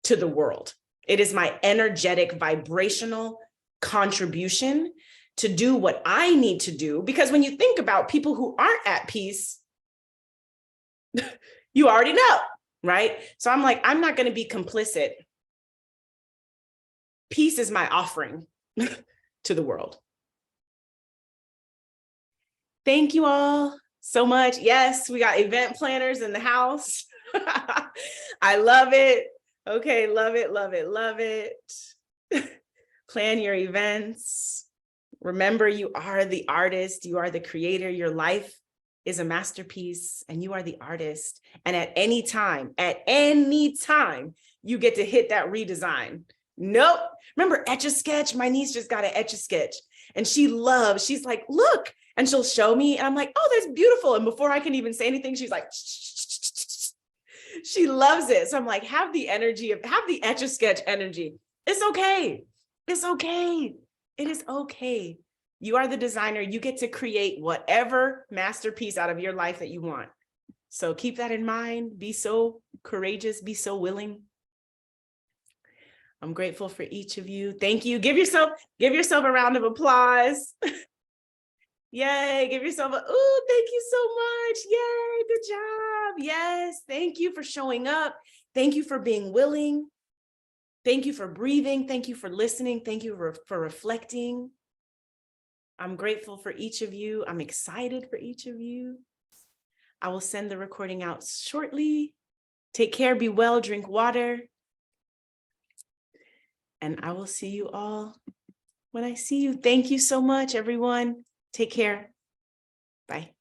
to the world. It is my energetic, vibrational contribution to do what I need to do. Because when you think about people who aren't at peace, you already know, right? So I'm like, I'm not going to be complicit. Peace is my offering to the world. Thank you all so much. Yes, we got event planners in the house. I love it. Okay, love it, love it, love it. Plan your events. Remember, you are the artist. You are the creator. Your life is a masterpiece and you are the artist. And at any time, you get to hit that redesign. Nope. Remember Etch-a-Sketch? My niece just got an Etch-a-Sketch and she's like, look, and she'll show me. And I'm like, oh, that's beautiful. And before I can even say anything, she's like, she loves it. So I'm like, have the Etch-a-Sketch energy. It's okay. It's okay. It is okay. You are the designer. You get to create whatever masterpiece out of your life that you want. So keep that in mind. Be so courageous. Be so willing. I'm grateful for each of you. Thank you. Give yourself a round of applause. Yay. Give yourself ooh, thank you so much. Yay. Good job. Yes. Thank you for showing up. Thank you for being willing. Thank you for breathing. Thank you for listening. Thank you for reflecting. I'm grateful for each of you. I'm excited for each of you. I will send the recording out shortly. Take care, be well, drink water. And I will see you all when I see you. Thank you so much, everyone. Take care. Bye.